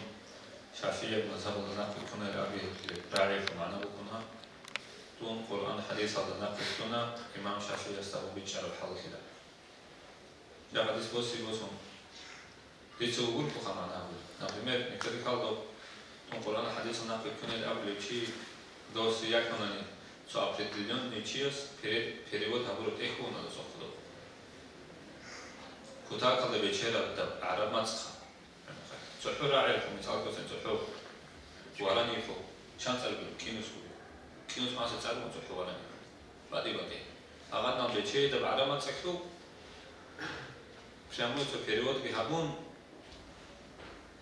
شافعي مذهب النقل کنه رابی تعریف معنا بکنه دون قرآن حدیث هذا نقل کنه امام شافعي استوى بیچاره حال کلا یا حدیث بوسی بوسم بیچاره بود بخوام نبود например некоторые халдо дون قرآن حدیث نقل کنه رابی چی دوستی یک کنانی co определенный час перевод оборот эхо надо соходу كتار قد بيشير عرب مسخ صحو راعي لكم مثال كوسن صحو وراني فو شانسل كينوس ما ستسالون صحو وراني بعدي أغادنا بيشير دب عرب مسخو شامو تو перевод بهابون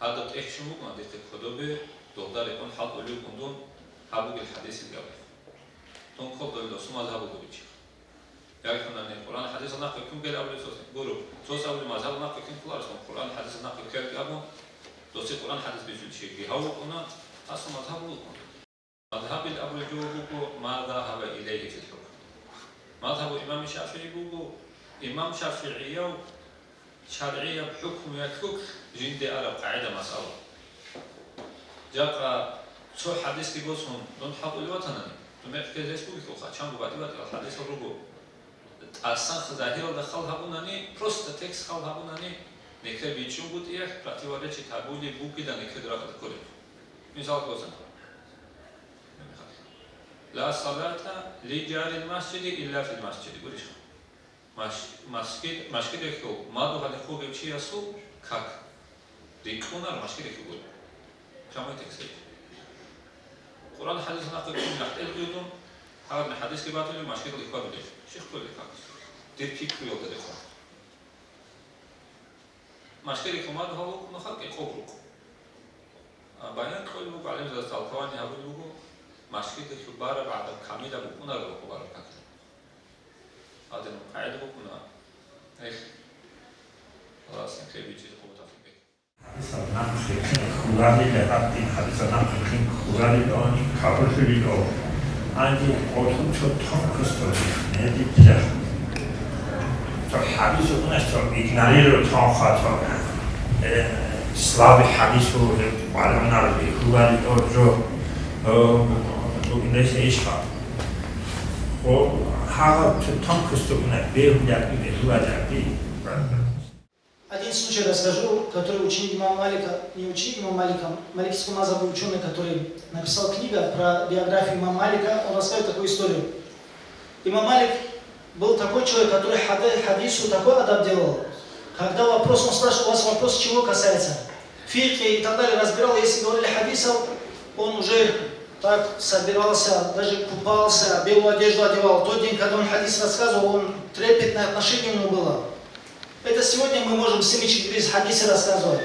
هذا تأخ شموك ما ديت الخدوبة دكتور يكون حاط ولي كندون هابو بالحديث الجواب تون خد دول سوما هابو بيشير يعرفون أن القرآن حديث نقل كم قال أول سوسن قولوا سوس أول ما زال نقل كم كل أرسل القرآن حديث نقل كيف أبو دوسي القرآن حديث بيجول شيء بيهاو قلنا أصلا مذهب لكم مذهب الأبو جوجو ما ذهب إليه في الحكم مذهب الإمام الشافعي جوجو إمام شافعي شرعية بحكم يكوك جند أرب قاعدة مسألة جاء شو حديث كيبوسهم دون حق الوطن دون يحكي زي سكوك وخا شام بعدي بعد الحديث الرجوع أصلاً ظاهر الدخل هبونانی просто تكست خال هبونانی نکته بیچون بود یک противоречит табули буки да نکته درخت کنیم مثال کوزن لا صلاة لجار المسجد إلا في المسجد قوليش مسجد يكو ما دو هذا خوب يبشي يسوع كاك ديكونا المسجد يكو قول كم يتكسر قرآن حديث ناقل كم نحتاج جودون هذا الحديث كي باتوا المسجد اللي قبل ليش شيخ كل كاك دير فيك يوم ده دخل مشكلة كمان هو نخلق يخبرك بيان كل بوق عليه زي الثاني هقول بوق مشكلة كبار بعد كاملة بكونا لو كبار كذا هذا المقعد بكونا إيه خلاص نكتب بيجي قوة في البيت حديثنا خلقين خلالي لهاتين حديثنا خلقين خلالي لوني كابل شري لو عندي قوتهم شو تهم كستوري نهدي بجاه حدیث رو نشد ایگناری رو تا خاطر سلاب حدیث رو معلم نرده خوبی رو این رشته ایشها و هر تام کستو کنه بیرون جاکی بیرون جاکی Один случай расскажу, который ученик имама Малика, не ученик имама Малика, маликский мазхаб ученый, который написал книгу про биографию имама Малика, он рассказывает такую историю. Имам Малик был такой человек, который хадису такой адаб делал. Когда вопрос, он спрашивал, у вас вопрос чего касается? Фикхи и так далее разбирал, если говорили хадисов, он уже так собирался, даже купался, белую одежду одевал. Тот день, когда он хадис рассказывал, он трепетное отношение у него было. Это сегодня мы можем семечки без хадиса рассказывать.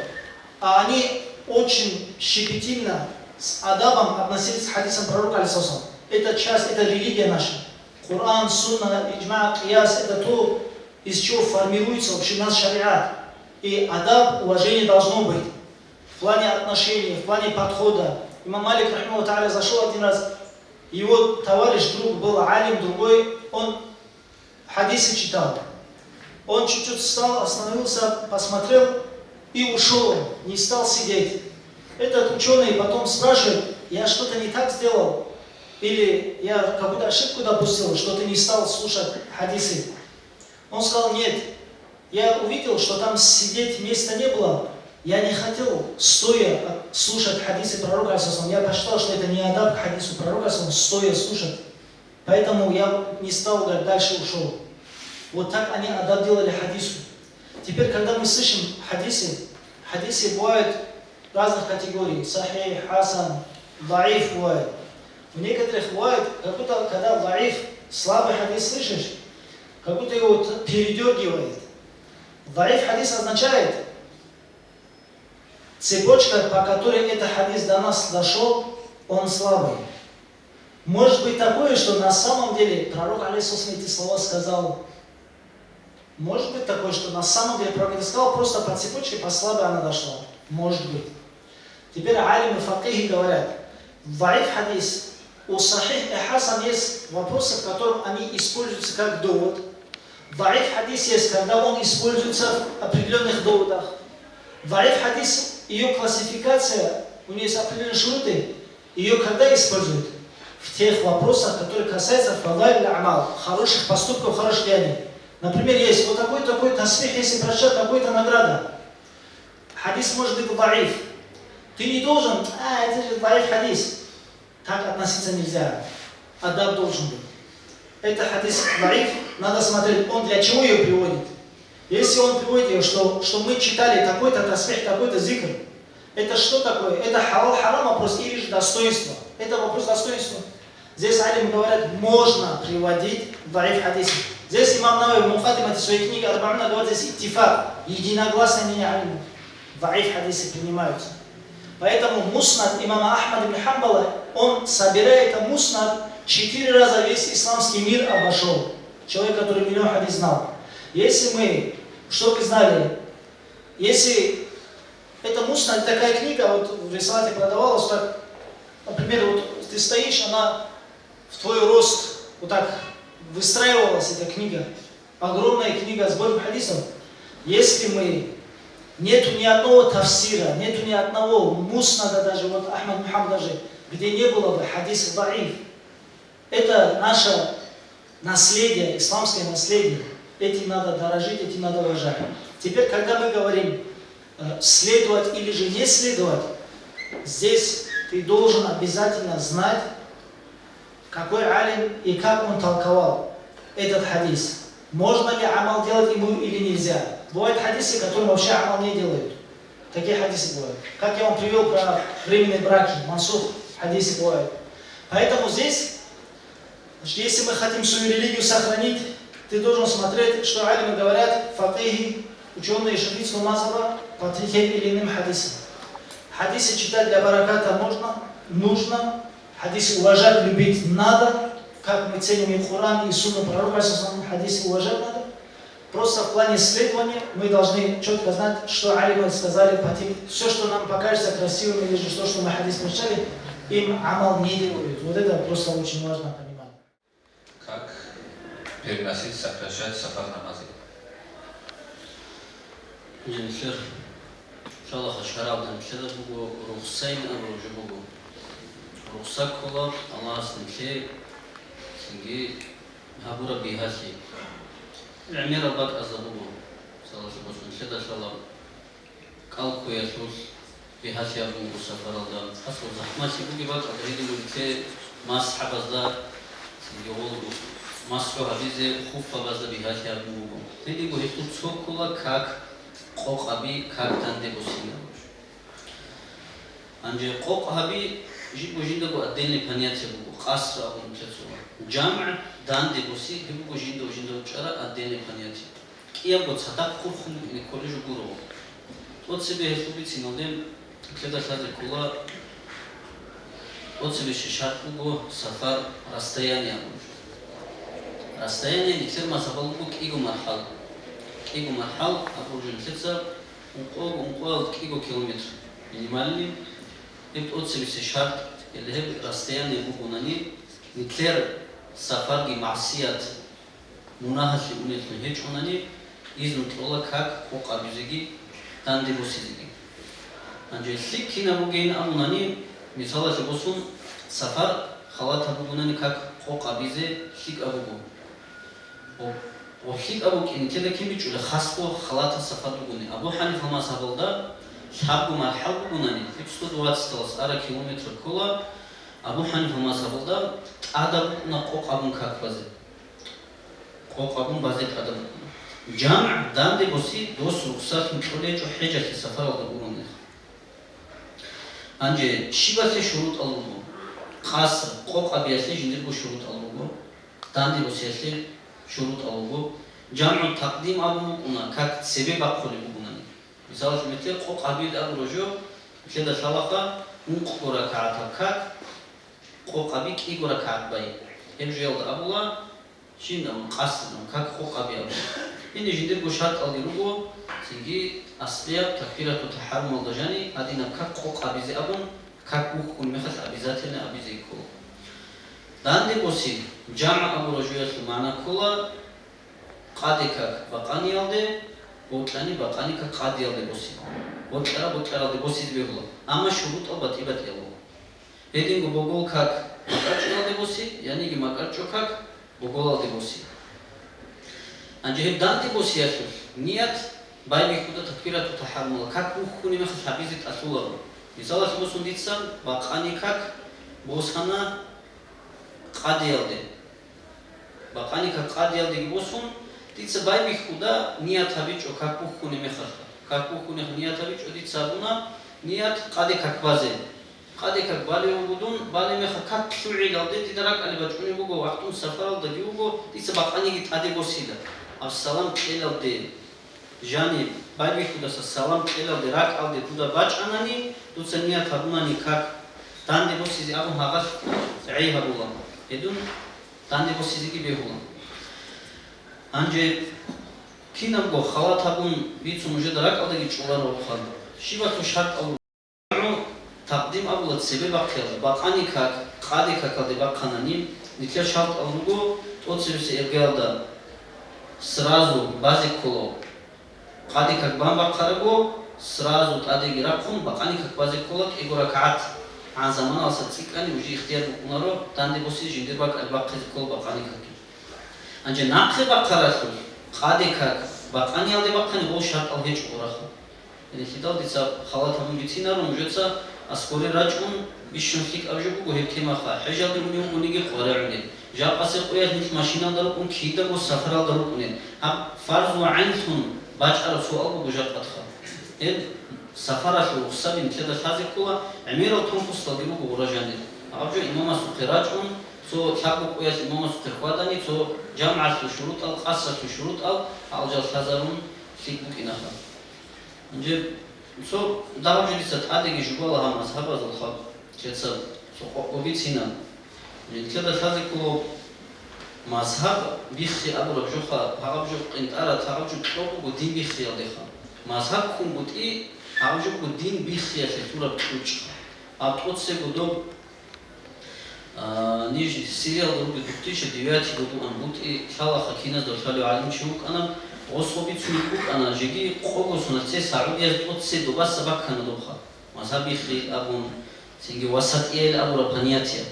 А они очень щепетильно, с адабом относились к хадисам пророка алейхиссалам. Это часть, это религия наша. Коран, сунна, иджма, кияс – это то, из чего формируется вообще наш шариат. И адаб, уважение должно быть. В плане отношений, в плане подхода. Имам Малик, рахимаху тааля, зашел один раз. Его товарищ, друг был алим, другой, он хадисы читал. Он чуть-чуть встал, остановился, посмотрел и ушел, не стал сидеть. Этот ученый потом спрашивает, я что-то не так сделал? Или я какую-то ошибку допустил, что ты не стал слушать хадисы? Он сказал, нет, я увидел, что там сидеть места не было. Я не хотел стоя слушать хадисы пророка алейхиссалам. Я посчитал, что это не адаб к хадису пророка алейхиссалам, стоя слушать. Поэтому я не стал, дальше ушел. Вот так они адаб делали хадису. Теперь, когда мы слышим хадисы бывают разных категорий. Сахих, хасан, даиф бывает. У некоторых бывает, как будто когда даиф, слабый хадис слышишь, как будто его передергивает. Даиф хадис означает цепочка, по которой этот хадис до нас дошел, он слабый. Может быть такое, что на самом деле пророк алейхиссалам эти слова сказал. Может быть такое, что на самом деле пророк это сказал, просто по цепочке, по слабой она дошла. Может быть. Теперь алимы факихи говорят, в даиф хадис, у сахих и хасан есть вопросы, в котором они используются как довод. Даиф хадис есть, когда он используется в определенных доводах. Даиф хадис, ее классификация, у нее есть определенные шруты, ее когда используют? В тех вопросах, которые касаются фадайль амал, хороших поступков, хороших деяний. Например, есть вот такой тасбих, если прочитать, такой-то награда. Хадис может быть даиф. Ты не должен, это же даиф хадис. Так относиться нельзя. Адаб должен быть. Это хадис даиф, надо смотреть, он для чего ее приводит. Если он приводит ее, что мы читали такой-то тасбих, такой-то зикр, это что такое? Это халал-харам вопрос или же достоинство? Это вопрос достоинства. Здесь алимы говорят, можно приводить даиф хадис. Здесь имам Навави в Мухаддимате своей книги Арба'уна говорит, здесь иттифак, единогласное мнение алимов. Даиф хадисы принимаются. Поэтому муснад имама Ахмад ибн Хамбала, он, собирая это муснад, 4 раза весь исламский мир обошел. Человек, который миллион хадис знал. Если мы, что вы знали, если это муснад, такая книга, вот в Рисалате продавалась, так, например, вот ты стоишь, она в твой рост, вот так выстраивалась эта книга, огромная книга сборов хадисов. Если мы, нету ни одного тафсира, нету ни одного муснада даже, вот Ахмад Мухаммад даже, где не было бы хадис даиф. Это наше наследие, исламское наследие. Этим надо дорожить, этим надо уважать. Теперь, когда мы говорим следовать или же не следовать, здесь ты должен обязательно знать, какой алим и как он толковал этот хадис. Можно ли амал делать ему или нельзя. Бывают хадисы, которые вообще амал не делают. Такие хадисы бывают. Как я вам привел про временные браки, мансух хадисы бывают. Поэтому здесь, если мы хотим свою религию сохранить, ты должен смотреть, что алимы говорят, факихи, ученые шафийского мазхаба, по тем или иным хадисам. Хадисы читать для бараката можно, нужно. Хадисы уважать, любить надо. Как мы ценим и Коран, и Сунну пророка, хадисы уважать надо. Просто в плане исследования мы должны четко знать, что алимы сказали по тем, все, что нам покажется красивым, или же то, что мы хадис прочитали, им амал не делают. Вот это просто очень важно понимать. Как переносить, сокращать сафар намазы? Шалаха шарабдан шеда бугу рухсайн абружи бугу. Рухсак хула Аллах снимше синги хабура бихаси. Амира бак азабугу. Салаша бошун шеда шалаб. Калку ясус бихаси абугу сафаралдан. Асу захмаси буги бак адриди мульке мас хабазда синги олгу. Масу хабизе хуфа базда бихаси абугу. Теди бу хиту цокула как qoqabi kaktan bosina. Anje qoqabi jibo jindo go adene paniatse bugo qasra on tsetso. Jam' dande bosi jibo jindo chara adene paniatse. Kia go tsatak khurkhum in college guru. Otsebe hesubitsi nodem kleda saze kula. Otsebe shat bugo safar расстояние. Расстояние не фирма сабалбук иго мархал. Киго мархал, обружен сеца, ункол киго километр. Минимальный. Ибт отсебиси шарт, или хеб расстояние бугунани, нитлер сафарги масият мунахаси унетно хеч унани, изнутрола как qoqabizegi, dandebosizegi. Анже сик кина бугейн амунани, мисала шебосун сафар халата бугунани как qoqabize сик абугу. وحيد أبوك إن كذا كم بيجوا لخاصة خلاطة سفر بقولي أبو حنيفة ما سافر ده حب ما حب بقولني يبصد وقت استلس 4 كيلومتر كلا أبو حنيفة ما سافر ده أدب نقوق أبون كاك بزي قوق أبون بزي أدب جامع دان دي بوسي دوس رخصات مطلع جو حجة سفر الدبورون أنجي شبه شروط الله خاصة قوق أبياسي جندر شروط الله دان دي بوسي شروط الله جامع تقديم أبونا كاك سبب أقولي بونا مثال مثل قوق أبيد أبو رجو كده شلقة مقبرة كعتا كاك قوق أبيك إيقرة كعت باي يبجيل أبولا شين قصد كاك قوق أبي أبو إني جندر شرط الله تيجي أصلية تكفيرة تحرم الضجاني هذين كاك قوق أبيزي أبون كاك بوك كل مخص أبيزاتنا أبيزي كل دان دي بوسي جامع أبو رجوية المعنى كله قادي كاك بقاني يالدي بوتلاني بقاني كاك قادي يالدي بوسي بوتلارا دي بوسي بيهلا أما شروط أو بطيبت يالو هيدين بوغول كاك مكارچو يالدي بوسي يعني كي مكارچو كاك بوغول يالدي بوسي أنجي دان دي بوسي يالو نيات باي بيكودا تكفيرة تحرم كاك بوخوني مخص حبيزي تأسولارو مثال خمسون ديتسان بقاني كاك بوسخانا قادي يالدي بقاني كاك قادي يالدي بوسون ديتسا باي بيكودا نيات هبيچو كاك بوخوني مخص كاك بوخوني نيات هبيچو ديتسا بونا نيات قادي كاك بازي قادي كاك بالي وبدون بالي مخص كاك سوعي يالدي تدرك علي بچوني بوغو وقتون سفر يالدي بوغو ديتسا بقاني جيت قادي بوسيدا السلام يالدي جاني باي بيكودا السلام يالدي راك يالدي تودا بچاناني دوتسا نيات هبوناني كاك دان دي بوسيزي أبو هاغاش عيها بولا يدون دان دي بوسيزي كي بيهولا أنجي كينا بقو خالات هبون بيتسو مجد راك ألدي چولار وخال شيباتو شرط أولو تقديم أبولا تسبب أقيال باقاني كاك قادي كاك ألدي باقاناني نتلا شرط أولوغو توتسيبسي إرقال دا سرازو بازي كولو قادي كاك بان باقارغو سرازو تادي راقون باقاني كاك بازي كولك إيقو ركعات عن زمان أصلا تسيكاني وجي اختيار بقنارو تاندي بوسي جندر باك الباقي كل باقاني كاكي أنجي ناقل باقاراتو قادي كاك باقاني يالدي باقاني بول شرط أو هيج قراخو يعني خدال ديسا خالات همون جتينارو مجدسا أسكوري راجعون بيشون فيك أبجو بقو هيب تيما خوا حجال دي منيو قنيجي قرارونين جاب قاسي قويات نيت ماشينان دارو قن كيدا بو سفرال دارو قنين هم فرض وعنثون باج على سؤال بقو جاب قدخا سفرش وخصابين كذا شازي كلا عميرو تنفس تلقيبو بغراجاني أبجو إماما سوقي راجعون تو كابو قويات إماما سوقي خواداني تو جامعة الشروط الخاصة الشروط ألجال شازارون سيكبوك إناخا نجيب تو داوجو ديسا تقاديكي جوالها مذهبا زلخاب كيتسا قوبيت سينا كذا شازي كلا مذهب بيخي أبو ربجوخا هاقبجو قنطارة هاقبجو تلوكو دين بيخي يالديخا مذهب كون بوتي أوجب الدين بيخيا في سورة بتوجه أبتوت سيقودو نيجي سيريال دروب الدكتيش ديواتي قدو أن بوتي شالا خكينة دولشالي عالم شوك أنا وصوبي تسويكوك أنا جيجي قوغو سنتسي سعودية توت سي دوبا سباك كان دوخا مذهب بيخي أبون سنجي وسط إيل أبو ربانياتيا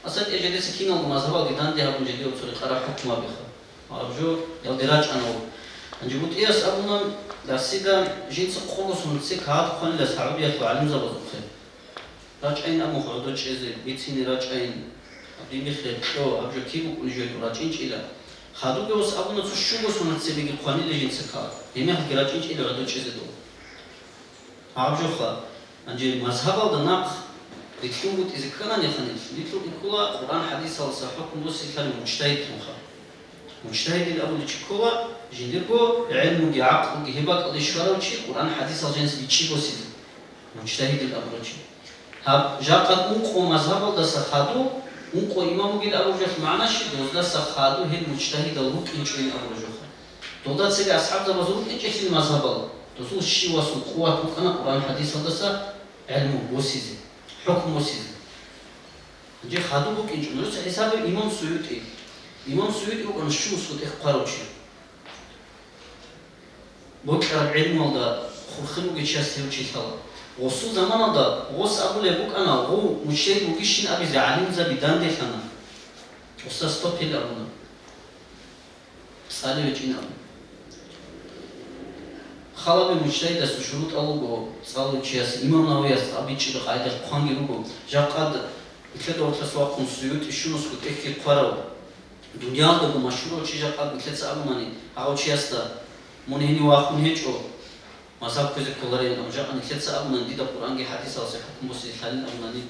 أصلا إجادي سكينة المذهب قدان دي أبون جديو بسوري قرار حكمة بيخا أرجو يالدراج أنا نجيبوت إياس أبونا لسيدا جينس قولو سنتسي كهات خواني لسعودية وعلم زبازوخي راجعين أمو خردو چيزي بيتسيني راجعين أبدين بخير شو أبجو كيبو كونجيو راجعين چيلا خادو بيوس أبونا تشوغو سنتسي بيجي خواني لجينس كهات بيمي حكي راجعين چيلا ردو چيزي دو أبجو خلا أنجي مذهب الدناق لتلون قد إذا كان يخاني لتلون إكولا قرآن حديث على حكم دوسي كان مجتهد تنخا مجتهد الأول تشكولا جندركو علم جي عقل جي هباك الله شوارو شيء قرآن حديث الجنس بيشي بوسيد مجتهد الأول شيء هاب جاقد أنقو مذهب ده سخادو أنقو إمامو جد أبو جوخ معنا شيء دوز ده سخادو هي مجتهد الوك إنشوين أبو جوخ دودا تسيجي أصحاب ده بزرق إنشوين المذهب الله دوزو الشيء واسو قوة وكنا قرآن حديث ده سا علم بوسيد حكم بوسيد جي خادو بوك إنشوين رس حساب إمام سيوطي إمام سيوطي وكان شو سكوت إخبارو شيء بوكر علم والدا خلو جيشاس هيوشي ثلا وصو زمان دا وص أبو لبوك أنا هو مشتري بوكيشين أبي زعلين زبيدان ده خنا وص استوب هلا أبونا سالي وجين أبو خلا بمشتري ده شروط ألوجو سالو جيشاس إمام نوياس أبي تشيل قاعدة قانجي لوجو جاقد كده وتلسوا قنصيوت إشونس كتير قارو Дунялда го машуро чижа қад битлеца абумани агочияста монени вахун хечо мазаб көзе коларе амжа ани тлеца абунани дида Қур'анги хадис алсе хукмуси халин абунани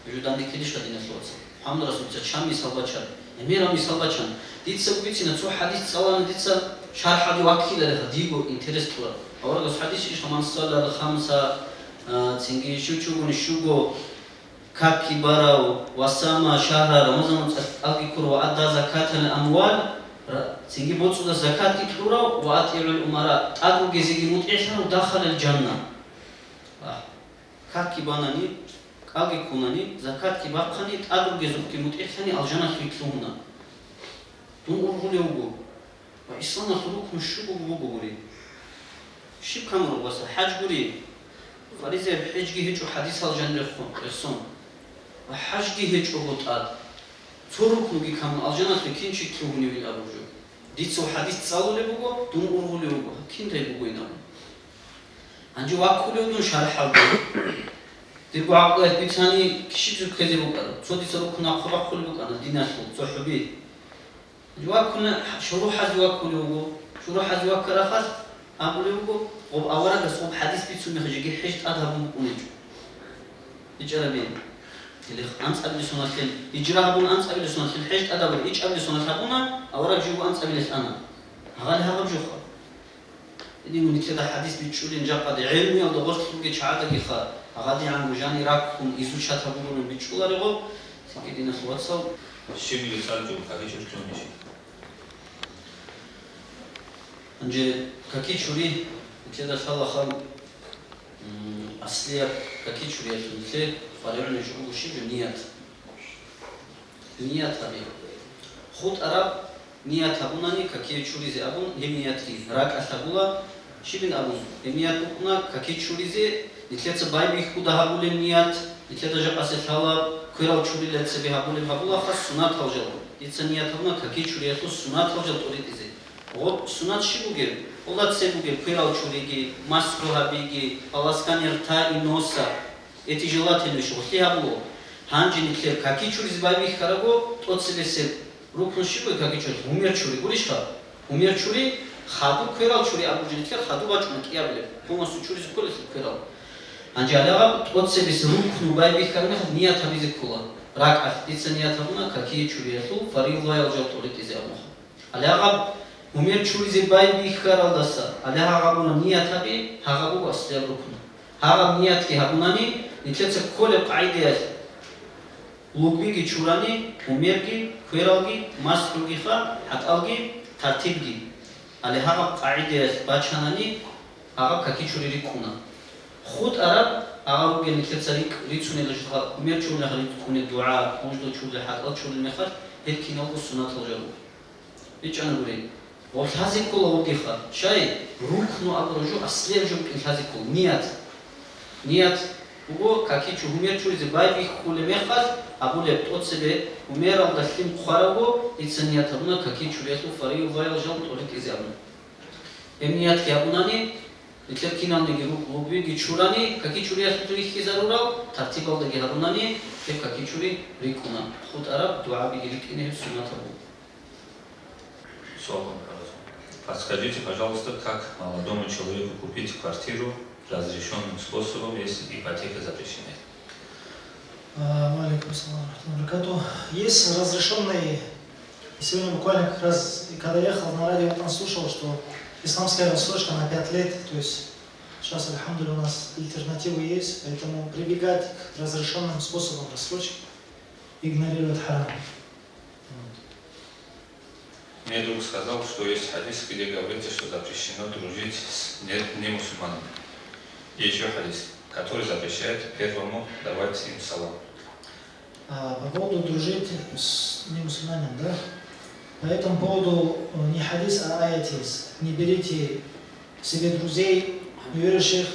вижудани кидиш кадина слоца Хамд Расулца чами салбачан эмира мисалбачан дица гуицина цо хадис цалана дица шархади вакхила реха диго интерес тура аврагас хадис иш хаман сала хамса цинги шучугуни шуго Каки барау васама шахра рамазан алги куру адда закатал амвал цинги боцуда закат ки турау ва атирул умара тагу гезиги мутешна дахал ал жанна каки банани алги кунани закат ки бақани тагу гезук ки мутешани ал жанна хиклуна тун ургулеуго ва ислама хурукм шугу бугури шикамру васа хаж гури фаризе хижги хичу хадис ал жанна хун حاجة هيك أبوطات صورك نجي كم الجنة لكن شيء كهوني من أبوجو ديت سو حديث صالو لبوجو دون أرغو لبوجو كين تاي بوجو ينام عنجي واقولي ودون شرح أبو دير بعقل بيتاني كشي جو كذي بوجو صو دي صارو كنا خبا خل بوجو أنا دينا صو حبي جواب كنا شروح حد واقولي بوجو شروح حد واقرا خاص أقولي بوجو وب أوراق صوب حديث بيتسمي خجيجي حشت أذهب بونيجو إجرابين اللي أنت قبل سنة كل يجربون أنت قبل سنة كل حيج أدبر إيش قبل سنة هبونا أوراق جوا أنت قبل أنا هذا هذا بجوخا اللي من كذا حديث بتشولين جاب قد علمي أو دغرت لقي شعاده كخا هذا عن وجاني راكون إيزو شات هبونا بتشولا رغو سكيدين أخوات صو الشيء اللي صار جو كاكي شركون نشي أنجي كاكي شوري كذا خلا خل أصلية كاكي شوري أصلية فاليون يجوا شيء بنيات هذه خود أراب نيات أبوناني كاكي شوري زي أبون هم نياتي راك أثبولا شيء بن أبون هم نيات أبونا كاكي شوري زي نتلت باي بيخود هابول نيات نتلت جاب أسفلا كيرال شوري لتس بهابول هابولا خاص سنات هوجل يتسنيات أبونا كاكي شوري أتو سنات هوجل توريت زي غو سنات شيء بوجر ولا تسبوجر كيرال شوري جي ماسكو هابيجي ألاسكانير تا إنوسا эти желательные что хлебу ханжин хлеб какие чуриз байби хараго тот себе се руку шибы какие чуриз умер чури гуришка умер чури хаду кверал чури абуджин хлеб хаду бачма киабле помосу чуриз колес кверал анжалага тот себе се руку байби харага ният табиз кула рак ахтица ният табуна какие чури хлу фарилла ялжал торит изе амух алага умер чуриз байби харал даса алага буна ният таби хагабу асля руку хагаб ният ки хабунани نتلت كل قاعدة لوجي شوراني وميرجي كويرالجي ماسكوجي خا حتالجي ترتيبجي على هذا قاعدة باشاناني هذا كاكي شوري كونا خود عرب عربي نتلت سريك ريتسوني لجها مير شوري خليت تكون الدعاء موجود شوري حتال شوري المخر هيك كنا السنة الجلو إيش أنا بقولي وهذا كله لوجي خا شيء ركن أبرجو أصلي جو هذا كله نيات وقو كاكي شو همير شو إذا باي بيخ كل مخال أقول تقول سبب همير أو دخلين خارجو إنسانية تبنا كاكي شو يأكل فريق وغير جام تقولك إذا أبنا إمنيات كيابوناني مثل كنا نيجي روبي جيشوراني كاكي شو يأكل تريخ كيزارورا ترتيب أو دقي هابوناني كيف كاكي شو ريكونا خود عرب دعاء بيجريك إنه سنة تبو Подскажите, пожалуйста, как молодому человеку купить квартиру разрешенным способом, если ипотека запрещена? Есть разрешенные. Сегодня буквально как раз, когда ехал на радио, я там слушал, что исламская рассрочка на 5 лет, то есть сейчас, альхамдулилля, у нас альтернативы есть, поэтому прибегать к разрешенным способам рассрочки, игнорировать харам. Мне друг сказал, что есть хадис, где говорится, что запрещено дружить с немусульманами. И еще хадис, который запрещает первому давать им салам. По поводу дружить с немусульманином, да? По этому поводу не хадис, а аят есть. Не берите себе друзей, неверующих.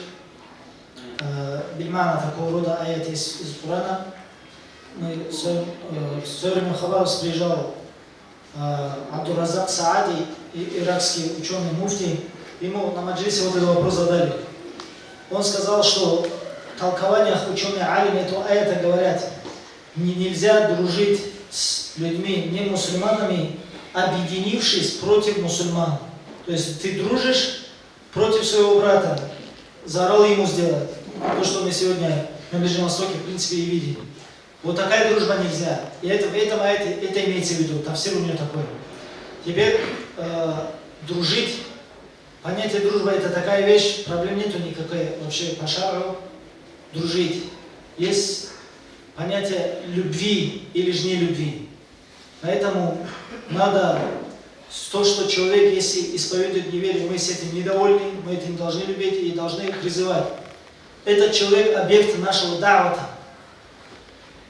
Бильмана такого рода аят есть из Корана. Мы в свое время в Хабаровск приезжал Абдуразак Саади, иракский ученый муфти. Ему на маджлисе вот этот вопрос задали. Он сказал, что в толкованиях ученые алимы этого аята говорят, нельзя дружить с людьми не мусульманами, объединившись против мусульман. То есть ты дружишь против своего брата, заорал ему сделать. То, что мы сегодня на Ближнем Востоке, в принципе, и видим. Вот такая дружба нельзя. И это имеется в виду, тавсир у нее такой. Теперь дружить, понятие дружба это такая вещь, проблем нету никакой вообще по шару дружить. Есть понятие любви или же не любви. Поэтому надо то, что человек, если исповедует неверие, мы с этим недовольны, мы этим должны любить и должны призывать. Этот человек объект нашего да'вата.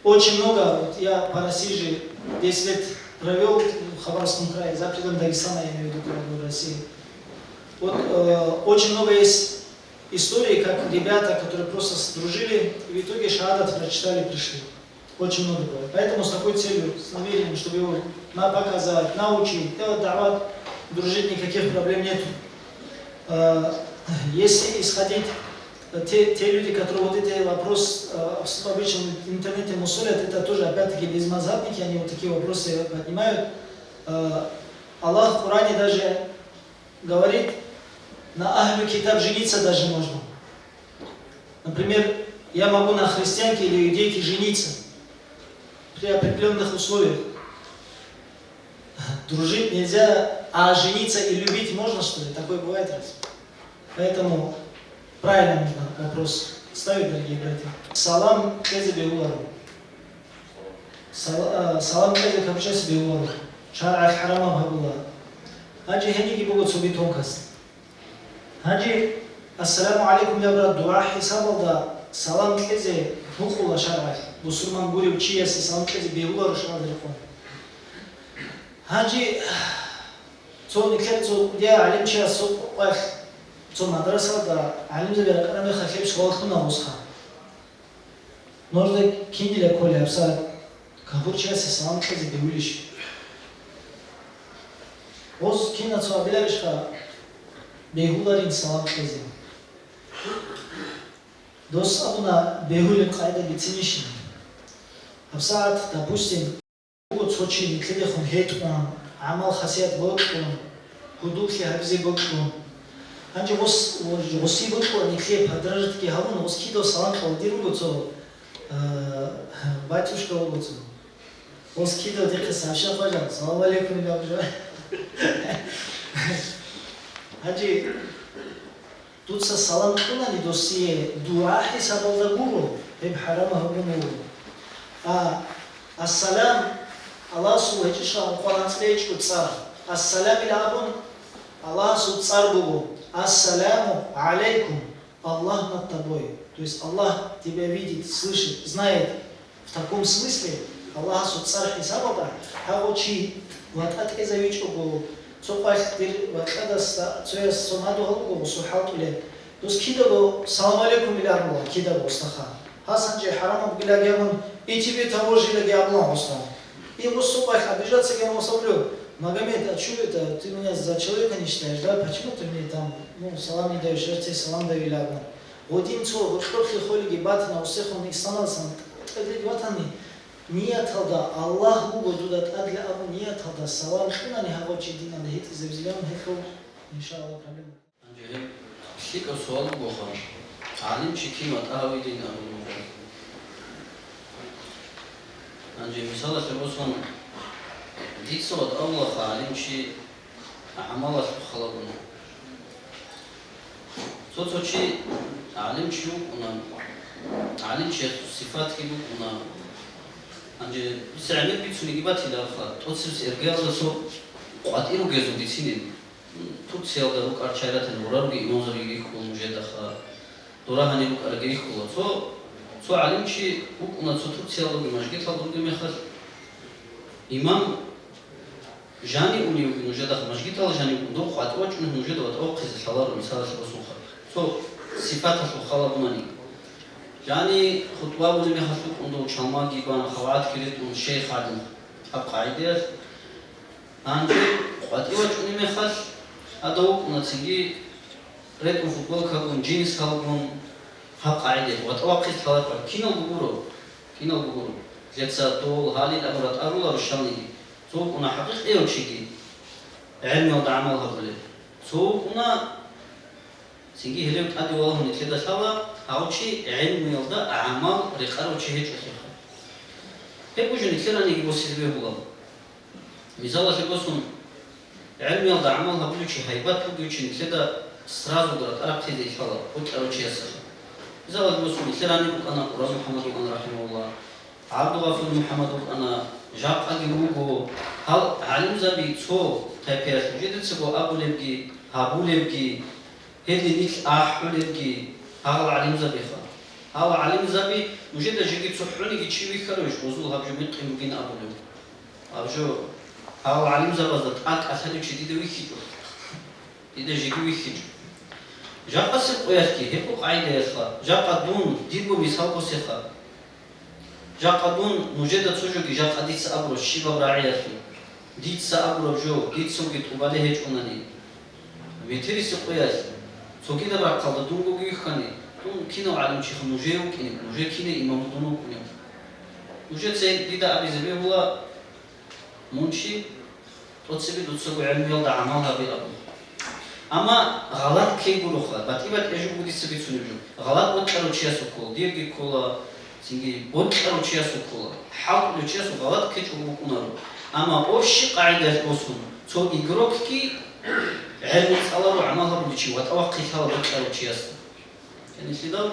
Очень много, вот я по России же 10 лет провел в Хабаровском крае, за пределами Дагестана, я имею в виду, в России. Вот очень много есть историй, как ребята, которые просто сдружили, и в итоге шахадат прочитали, пришли. Очень много было. Поэтому с такой целью, с намерением, чтобы его показать, научить, делать давать, дружить, никаких проблем нет. Если исходить, те люди, которые вот этот вопрос в обычном интернете мусолят, это тоже опять-таки безмазхабники, они вот такие вопросы поднимают. Аллах в Коране даже говорит, на ахлю китаб жениться даже можно. Например, я могу на христианке или иудейке жениться при определенных условиях. Дружить нельзя, а жениться и любить можно, что ли? Такое бывает раз. Поэтому правильно нужно вопрос ставить, дорогие братья. Салам кезе беулару. Салам кезе капчаси беулару. Шар'ах харама бхабула. Хаджи хеники богот суби тонкаст. Хаджи, ассаламу алейкум я брат, дуа хисабалда. Салам кезе бухула шар'ах. Бусурман гури учия си салам кезе беулару шар'ах дырхон. Хаджи, цо никлет цо я алим чия сопах. цо мадраса да алим забера караме хахеб швалхуна усха. Ножда киндиля коля абса кабур чия си салам кезе беулиш. Оз кина цо абиларишха беуларин салам кезе. Дос абуна беулин кайда бицинишин. Абсаат, допустим, цочи никледехун хейтун, амал хасият бокун, худухи хабзи бокун. Анже воси бокун никле подражат ки хавун воскидо салам халдиру гоцо батюшка гоцо. Воскидо дека савша пажа. Салам алейкум бабжа. Анже тут са салам кунани доси дуа хисабалда гуру эб харама хабуну. Ассалам Allah subhanahu wa ta'ala speech with Sarah. As-salam ilabun Allah subhanahu Assalamu алейкум. Allah над тобой. То есть Allah тебя видит, слышит, знает. В таком смысле Allah subhanahu wa ta'ala хавочи вот от эзавичку цопах вот когда цоя сонадо го сухатуле. То есть кидо салам алейкум илабу кидо стаха. Хасанже харам билягямун и тебе того же илягямун остал. И ему супах обижаться, я ему смотрю, Магомед, а что это, ты меня за человека не считаешь, да? Почему ты мне там, салам не даешь, я тебе салам даю лягу. Один цо, вот что ты холиги батана, у всех он их становится, батаны, нет халда, Аллах Богу дудат адля абу, нет халда, салам, шуна не хавочи дина, да хит завзелен, хитро, иншаллах, проблема. Анжеле, шлика суал Бога, алим чикимат, авидин абу. Анже мисала шабусон дитсот Аллаха алимчи амала халабуна. Соцочи алимчи уна алимчи сифат кибу уна. Анже срамет бицуни гибати лаха. Тоцис эргелда со атиру гезу дицини. Тут селда рук арчайратен урарги имонзори гиху мужедаха. Дорахани рук аргиху лацо цо алимчи укуна цуту целого мажгит халдуги мехар имам жани уни нужедах мажгит ал жани до хат оч нужеда вот оқиз халар мисал шосуха цо сифата халабунани жани хутба уни мехар ундо чалмаги бан хават килит ун шейх адим абқайдер анже хат оч уни мехар адо уна цинги ред футбол кабун джинс халбун حقائد وتوقف خلاص كينو بقولوا لسه طول حالي أبرد أرولا رشاني صوبنا حقيقي وشيء علم وضع عمل هبله صوبنا سيجي هلم تأدي والله من كده سوا أو شيء علم يلدا عمل رقار وشيء هيك أخيرا هيك وجه نكسر أن يجيبوا سيدبيه الله مثال شباسون علم يلدا عمل هبله شيء هيبات بقول شيء كده سراز ودرت أرق تيجي إن شاء الله قلت أول شيء أسر مثال شباسون نكسر أن يقول أنا قرآن محمد وأنا رحمه الله عبد غفور محمد وأنا جاق أجيبوه هل علم زبي تو تبير جدت سبوا أبو لبجي هابو لبجي هذي نيت أحولبجي هذا علم زبي خا هذا علم زبي مجد جيجي تصحوني جي شيء خرج وزول هبجو متقين بين أبو لب أبجو هذا علم زبي ضد أك أثني شديد ويخيجو إذا جيجي ويخيجو جاق سب وياكي هبو قاعدة يخا جاق دون ديبو مثال بسيخا جاق دون مجد تسوجي جاق ديت سأبرو الشيبة براعياتي ديت سأبرو جو ديت سوجي تقبله هيج أناني ميتري سقياس سوكي دبر قلد دونغو جيخاني دون كينو علم شيخ مجيو كيني مجيو كيني إمام دونو كنيم مجيو تسي ديدا أبي زبي هو منشي توتسبي دوتسوغو علم يلدا عمالها بأبو أما غلط كي بروخلا باتيبات إيجو بودي سبي تسونيبجو غلط بوتكارو تشياسو كول ديرجي كولا سينجي بوتكارو تشياسو كولا حاول تشياسو غلط كيش وبكونارو أما أوشي قاعدة بوسون تو إجروك كي علم الصلاة عملها بلشي وتوقي خلا بكرة وشياسة يعني سيدا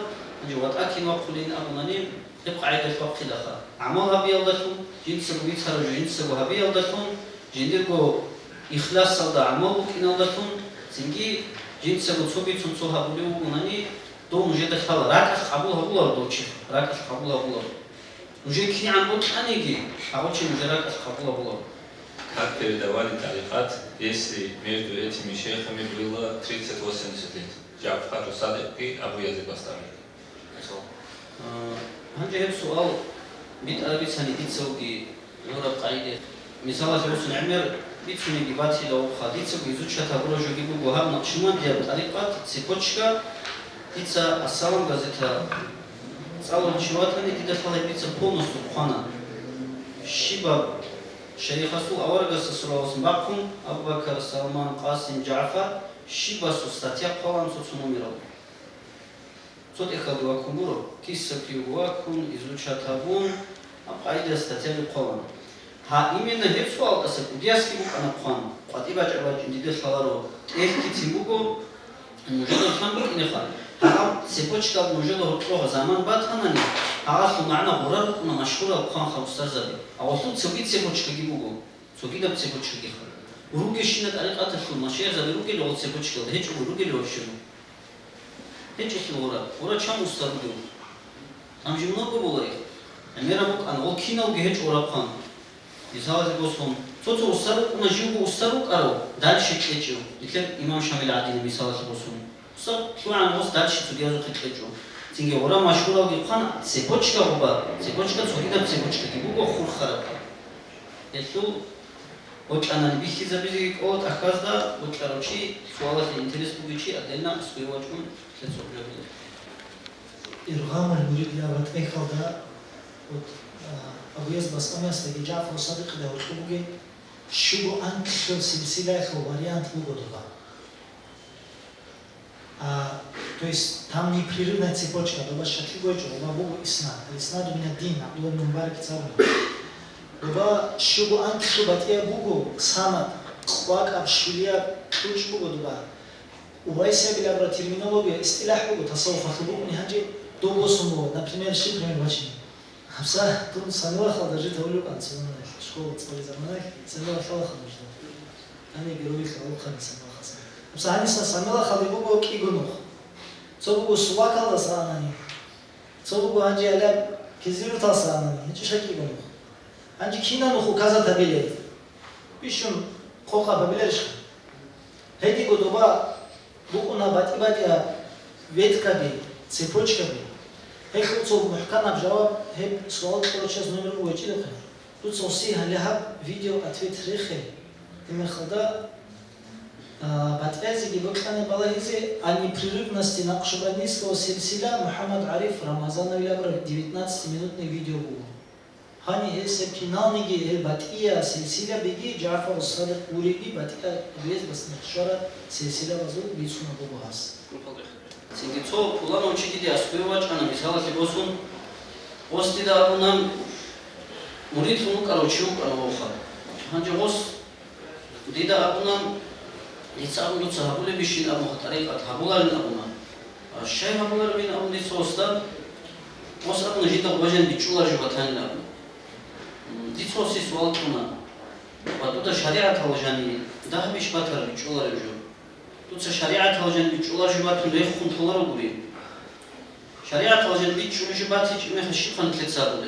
نجوا وتأكين وقولين أبنانين تبقى عيد الفقه لها عملها بيالدتهم جنس بيتها رجع جنس بيالدتهم جندركو إخلاص صدا عملوا كينالدتهم سنجي جنس بتصوبي تنصوها بليو أبناني دو مجد خلا راكش قبولها بولا دوتشي راكش قبولها بولا مجد كني عم بوتحانيجي أقولش مجد راكش قبولها بولا Как передавали таликат, если между этими шейхами было 30-80 лет? Джафар Садик и Абу Язид Бастами. هنجي هيك سؤال بيت أربي سنة ديت سوقي نورا قاعدة مثال خلص نعمر بيت سنة جباتي لو خديت سوقي زوج شتا برو جو جيبو جوها نقشمان ديال طريقات سيكوتشكا ديتسا السلام газета سألون شواتني ديت خلي بيتسا полностью خانا شيبا شريخ رسول أورجس صلى الله عليه وسلم أبو بكر سلمان قاسم جعفر شيبا سوستاتيا قوام سوتسونو ميرو صوت إخوة كمبرو كيس كيوا كون إزوجها تابون أقايد استاتيا القوام ها إيمنا هيفسو أو أسف ودياسكي بوك أنا قوام قد إباج أباج إنديد خلارو إيكي تيمبوكو المجدد خمبوك إنخال ها سيبوشكا المجدد هتروها زمان بعد خناني ها معنا غرار كنا مشهورة القوام خمستر زادي أوصل سويت سيبوشكا جيبوكو سويت أب سيبوشكا جيخال وروجي شينة طريقة الفيلم ماشية زادي روجي لو سيبوشكا هيج وروجي لو شنو هيج إخوة ورا شام مستردو там же много было их американцы они кинул геч урапхан изхаз босом цоцо устару на живу устару каро дальше клечу итлер имам шамил адин мисал босом со шуан бос дальше судья клечу тинге ора машхура гихан цепочка оба цепочка цогида цепочка гибуго хурхара это вот она бихи забизи от ахазда вот короче суалас интерес бугичи отдельно своевочком цецоблёбили إرغام المريد لأبد أي خلدا أبو يزيد بستامي أستاذ جعفر صادق ده وتقولي شو أنت شو سلسلة خو вариант выгодного. То есть там непрерывная цепочка, доба шатлигойчо, доба Богу иснад. Иснад у меня дин, Абдулла Мумбарак царна. Доба шубу ант шубат я Богу самат, квак абшулия ключ Богу доба. Увайся bila терминология, истилах Богу тасаввуф атлубу ниханджи Добосуму, например, шипрами бачини. Хамса тут самила халдажи тавлю канцуна школа специализированных самила халдажи. Они герои халдажи самила хасан. Хамса они самила халдибу кигунух. Цобу сувакал дасанани. Цобу анджи аля кизиру тасанани. Ничего шакигунух. Анджи кинануху каза табилет. Бишун хоха бабилерш. Хеди годоба букуна батибадия веткаби цепочкаби. هيك صوب محكمة بجواب هيك سؤال كل شيء زنيمر وجدي ده тут صوصيها لها فيديو أتويت ريخي من خدا بتأذي بكرة بالهذي عن непрерывности Накшбандийского силсила Мухаммад Ариф Рамазанович 19-минутный видео был. Hani ese finalnigi batiya silsile bigi Cafer Sadık Uribi batiya bez basın şora silsile bazı bir suna bu has. Сингицо пулано чигиди аскуевачкана мисала кибосун остида абунам муритуну карочиу каравоха ханже гос дида абунам ицабу луца хабуле бишин абу хатарикат хабуларин абунам шай хабулар бин абун дицоста гос абун жида божен бичулар жубатанин абун дицоси суалтуна бадуда шариат алжани дахбиш батар бичулар жу Tutsa şariat alacağın bir çular jübatın da khuntular oluyor. Şariat alacağın bir çular jübat hiç mi haşit kanıtlet sabude.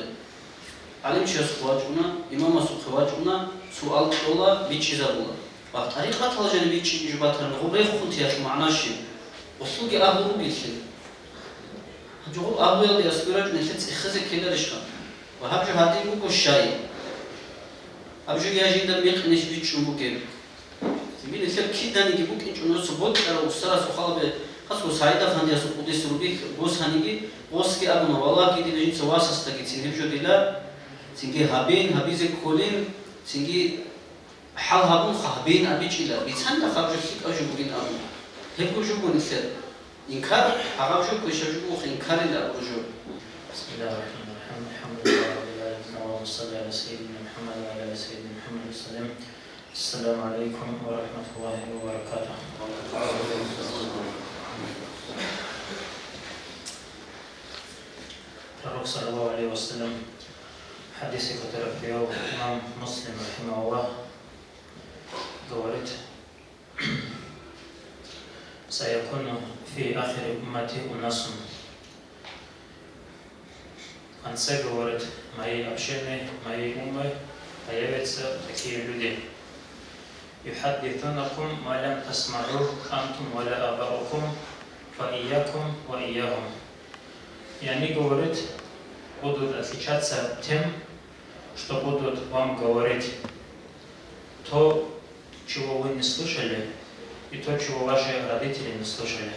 Alim şahs kuvacuna, imam asu kuvacuna sual ola bir çiz abula. Bak tarikat alacağın bir jübatın gubay khuntiyat manaşı. Uslugi ahuru bilsin. Hacı ahu yıl yasbiraj nefet ikhazı keler işkan. Ve habcu hadi bu koşşayı. Habcu yajinda miqniş bir çumbu gibi. Bin isep kidani ki bu kinç onu subot kara ustara soxalbe xasu saida fandiya suqudis rubi gos hanigi gos ki abuna vallahi ki dibin sawasasta ki singi jodila singi habin habize kolin singi hal habun khabin abichila bitsan da khabju sik aju bugin abu hep bu jugun isep inkar agabju koşaju bu inkar ila uju Bismillahirrahmanirrahim Alhamdulillah rabbil alamin ve sallallahu ala seyyidina Muhammed ve ala seyyidina Muhammed sallam Assalamu alaikum wa rahmatullahi wa barakatuh. Пророк sallallahu aleyhi ve sellem hadisi, который привел имам Муслим рахимахуллах, говорит: «Саякуну фи ахири уммати унасун». В конце говорит, моей общины, моей уммы появятся такие люди. يحدثونكم ما لم تسمعوه أنتم ولا آباؤكم فإياكم وإياهم. И они, говорят, будут отличаться тем, что будут вам говорить то, чего вы не слышали, и то, чего ваши родители не слышали.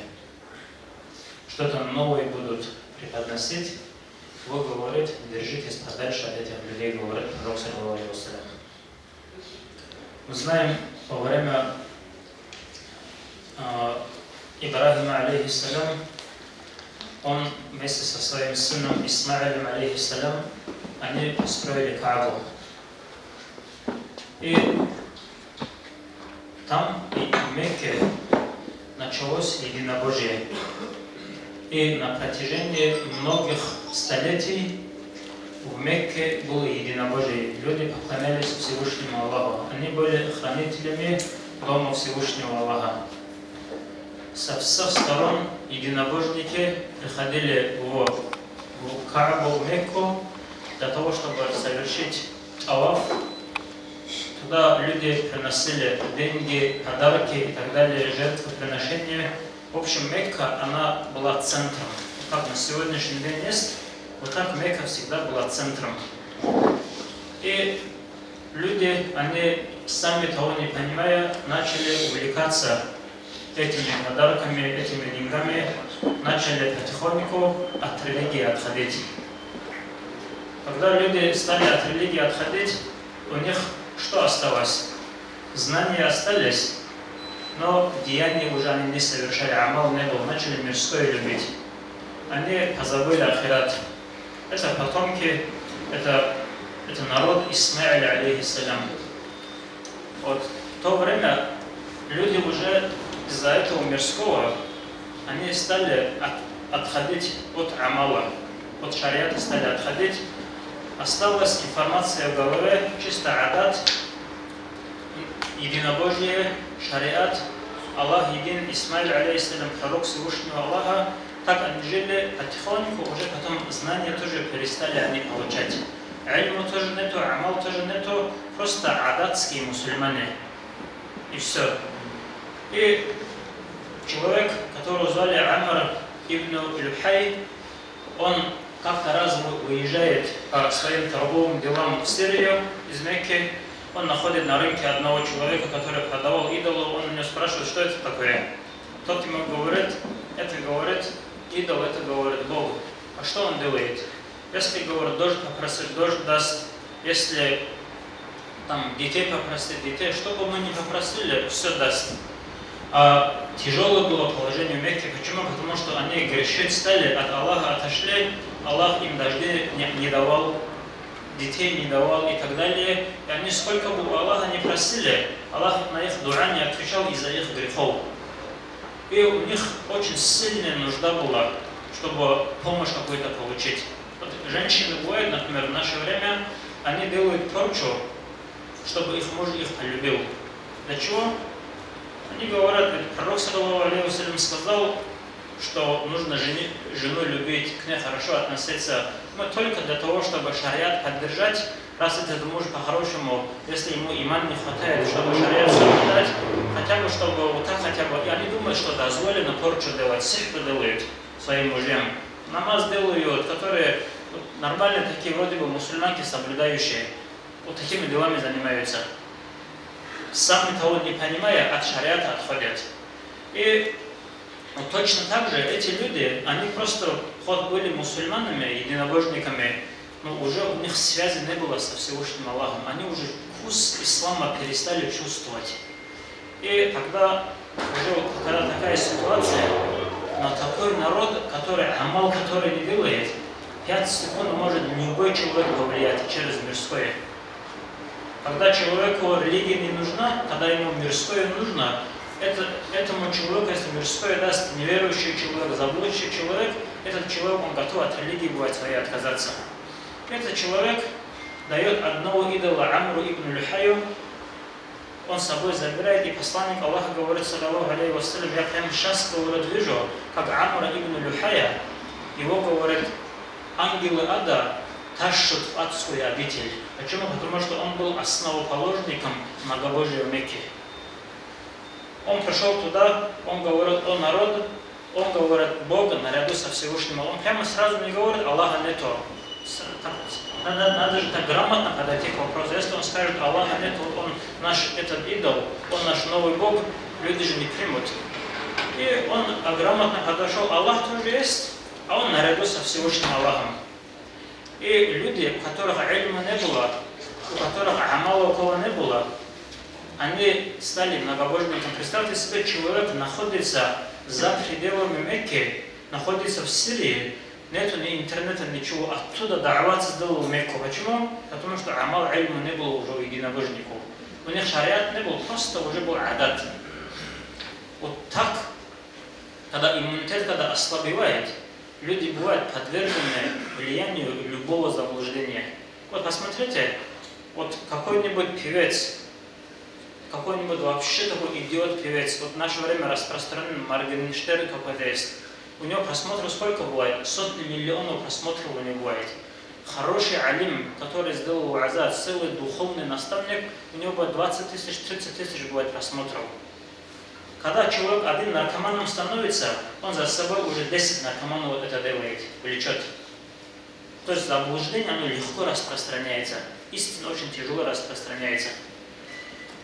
Что-то новое будут преподносить, вы, говорит, держитесь подальше от этих людей, говорит Пророк саллаллаху алейхи ва саллям. Мы знаем, во время Ибрахима алейхиссалям, он вместе со своим сыном Исмаилем алейхиссалям, они построили Каабу. И там, и в Мекке, началось единобожие. И на протяжении многих столетий в Мекке было единобожие. Люди поклонялись Всевышнему Аллаху. Они были хранителями дома Всевышнего Аллаха. Со всех сторон единобожники приходили в Каабу, в Мекку, для того, чтобы совершить таваф. Туда люди приносили деньги, подарки и так далее, жертвоприношения. В общем, Мекка, она была центром. Как на сегодняшний день есть, вот так Мекка всегда была центром. И люди, они, сами того не понимая, начали увлекаться этими подарками, этими деньгами, начали потихоньку от религии отходить. Когда люди стали от религии отходить, у них что осталось? Знания остались, но деяния уже они не совершали, амал не был, начали мирское любить. Они позабыли ахират. Это потомки, это народ Исмаиля алейхиссалям. Вот в то время люди уже из-за этого мирского, они стали отходить от амала, от шариата стали отходить. Осталась информация в голове, чисто адат, единобожие, шариат, Аллах един, Исмаиль алейхиссалям, пророк Всевышнего Аллаха. Так они жили потихоньку, уже потом знания тоже перестали они получать. Ильму тоже нету, амал тоже нету, просто адатские мусульмане. И все. И человек, которого звали Амар ибн Люхай, он как-то раз выезжает по своим торговым делам в Сирию из Мекки. Он находит на рынке одного человека, который продавал идолу. Он у него спрашивает, что это такое. Тот ему говорит, это говорит идол, это говорит Бог. А что он делает? Если, говорит, дождь попросит, дождь даст. если там детей попросить, детей, что бы мы ни попросили, все даст. А тяжелое было положение в Мекке. Почему? Потому что они грешить стали, от Аллаха отошли, Аллах им дождей не давал, детей не давал и так далее. И они сколько бы у Аллаха не просили, Аллах на их дуа не отвечал из-за их грехов. И у них очень сильная нужда была, чтобы помощь какую-то получить. Вот женщины бывают, например, в наше время, они делают порчу, чтобы их муж их полюбил. Для чего? Они говорят, пророк саллаллаху алейхи ва саллям сказал, что нужно жену любить, к ней хорошо относиться. Но только для того, чтобы шариат поддержать, раз этот муж по-хорошему, если ему иман не хватает, чтобы шариат соблюдать, хотя бы чтобы вот так хотя бы. И они думают, что дозволено порчу делать, сихту делают своим мужьям. Намаз делают, которые нормальные такие вроде бы мусульманки, соблюдающие. Вот такими делами занимаются. Сами того не понимая, от шариата отходят. И точно так же эти люди, они просто хоть были мусульманами, единобожниками, но уже у них связи не было со Всевышним Аллахом. Они уже вкус ислама перестали чувствовать. И когда такая ситуация, на такой народ, который амал, который не делает, 5 секунд может любой человек повлиять через мирское. Когда человеку религия не нужна, когда ему мирское нужно, этому человеку, если мирское даст неверующий человек, заблудший человек, этот человек, он готов от религии бывает своей отказаться. Этот человек дает одного идола Амру ибн Люхаю, он с собой забирает, и посланник Аллаха говорит, саллаллаху алейхи ва саллям, я прямо сейчас, говорит, вижу, как Амра ибн Люхая, его, говорит, ангелы ада тащат в адскую обитель. Почему? Потому что он был основоположником многобожия в Мекке. Он пришел туда, он говорит о народе, он говорит Бога наряду со Всевышним. Он прямо сразу не говорит, Аллаха нету. Надо же так грамотно подойти к вопросу. Если он скажет, Аллаха нету, он наш этот идол, он наш новый Бог, люди же не примут. И он грамотно подошел, Аллах тоже есть, а он наряду со Всевышним Аллахом. И люди, у которых ильма не было, у которых амала у кого не было, они стали многобожниками. Представьте себе, человек находится за пределами Мекки, находится в Сирии, нету ни интернета, ничего, оттуда да'ват сделал в Мекку. Почему? Потому что амал ильма не было уже у единобожников. У них шариат не был, просто уже был адат. Вот так, когда иммунитет, когда ослабевает, люди бывают подвержены влиянию любого заблуждения. Вот посмотрите, вот какой-нибудь певец, какой-нибудь вообще такой идиот-певец, вот в наше время распространен Моргенштерн какой-то есть. У него просмотров сколько бывает? Сотни миллионов просмотров у него бывает. Хороший алим, который сделал ва'аза, целый духовный наставник, у него бывает 20 тысяч, 30 тысяч бывает просмотров. Когда человек один наркоманом становится, он за собой уже 10 наркоманов это делает, влечет. То есть заблуждение, оно легко распространяется. Истина очень тяжело распространяется.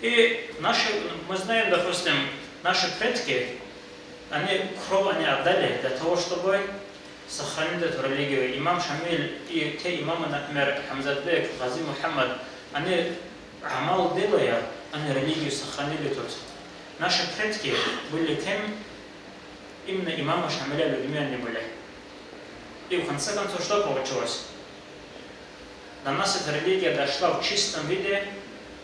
И мы знаем, допустим, наши предки, они кровь отдали для того, чтобы сохранить эту религию. Имам Шамиль и те имамы, например, Хамзатбек, Гази Мухаммад, они амал делая, они религию сохранили тут. Наши предки были тем, именно имама Шамиля людьми они были. И в конце концов, что получилось? До нас эта религия дошла в чистом виде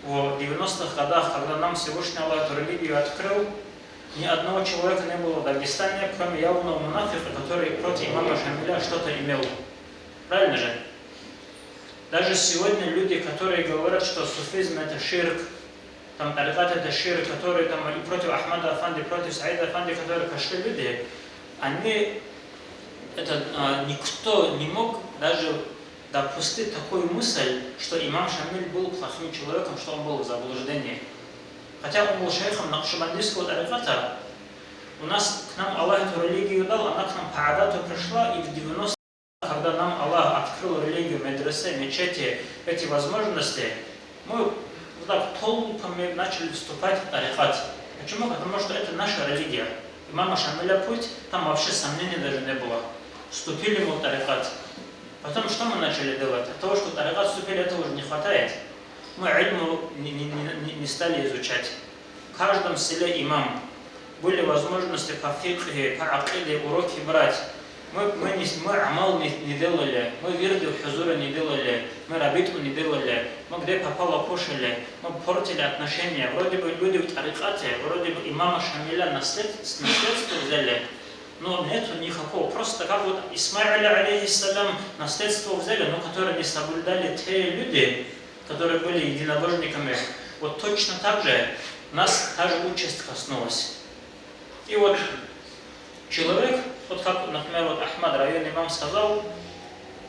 в 90-х годах, когда нам Всевышний Аллах эту религию открыл. Ни одного человека не было в Дагестане, кроме явного мунафика, который против имама Шамиля что-то имел. Правильно же? Даже сегодня люди, которые говорят, что суфизм это ширк, там тарикат это ширк, которые там и против Ахмада Афанди, против Саида Афанди, которые пошли люди, они, никто не мог даже допустить такую мысль, что имам Шамиль был плохим человеком, что он был в заблуждении. Хотя он был шейхом Накшбандийского тариката, к нам Аллах эту религию дал, она к нам по адату пришла, и в 90-х, когда нам Аллах открыл религию, медресе, мечети, эти возможности, мы вот так толпами начали вступать в тарикат. Почему? Потому что это наша религия. Имама Шамиля путь, там вообще сомнений даже не было. Вступили мы в тарикат. Потом что мы начали делать? От того, что тарикат вступили, этого уже не хватает. Мы ильму не стали изучать. В каждом селе имам. Были возможности по фикхе, по акиде уроки брать. Мы амал не делали, мы вирды в хузура не делали, мы рабиту не делали, мы где попало кушали, мы портили отношения. Вроде бы люди в тарикате, вроде бы имама Шамиля наследство взяли, но нету никакого. Просто как вот Исмаиля, алейхиссалям, наследство взяли, но которые не соблюдали те люди, которые были единобожниками. Вот точно так же нас та же участь коснулась. И вот человек, вот как, например, вот Ахмад район имам сказал,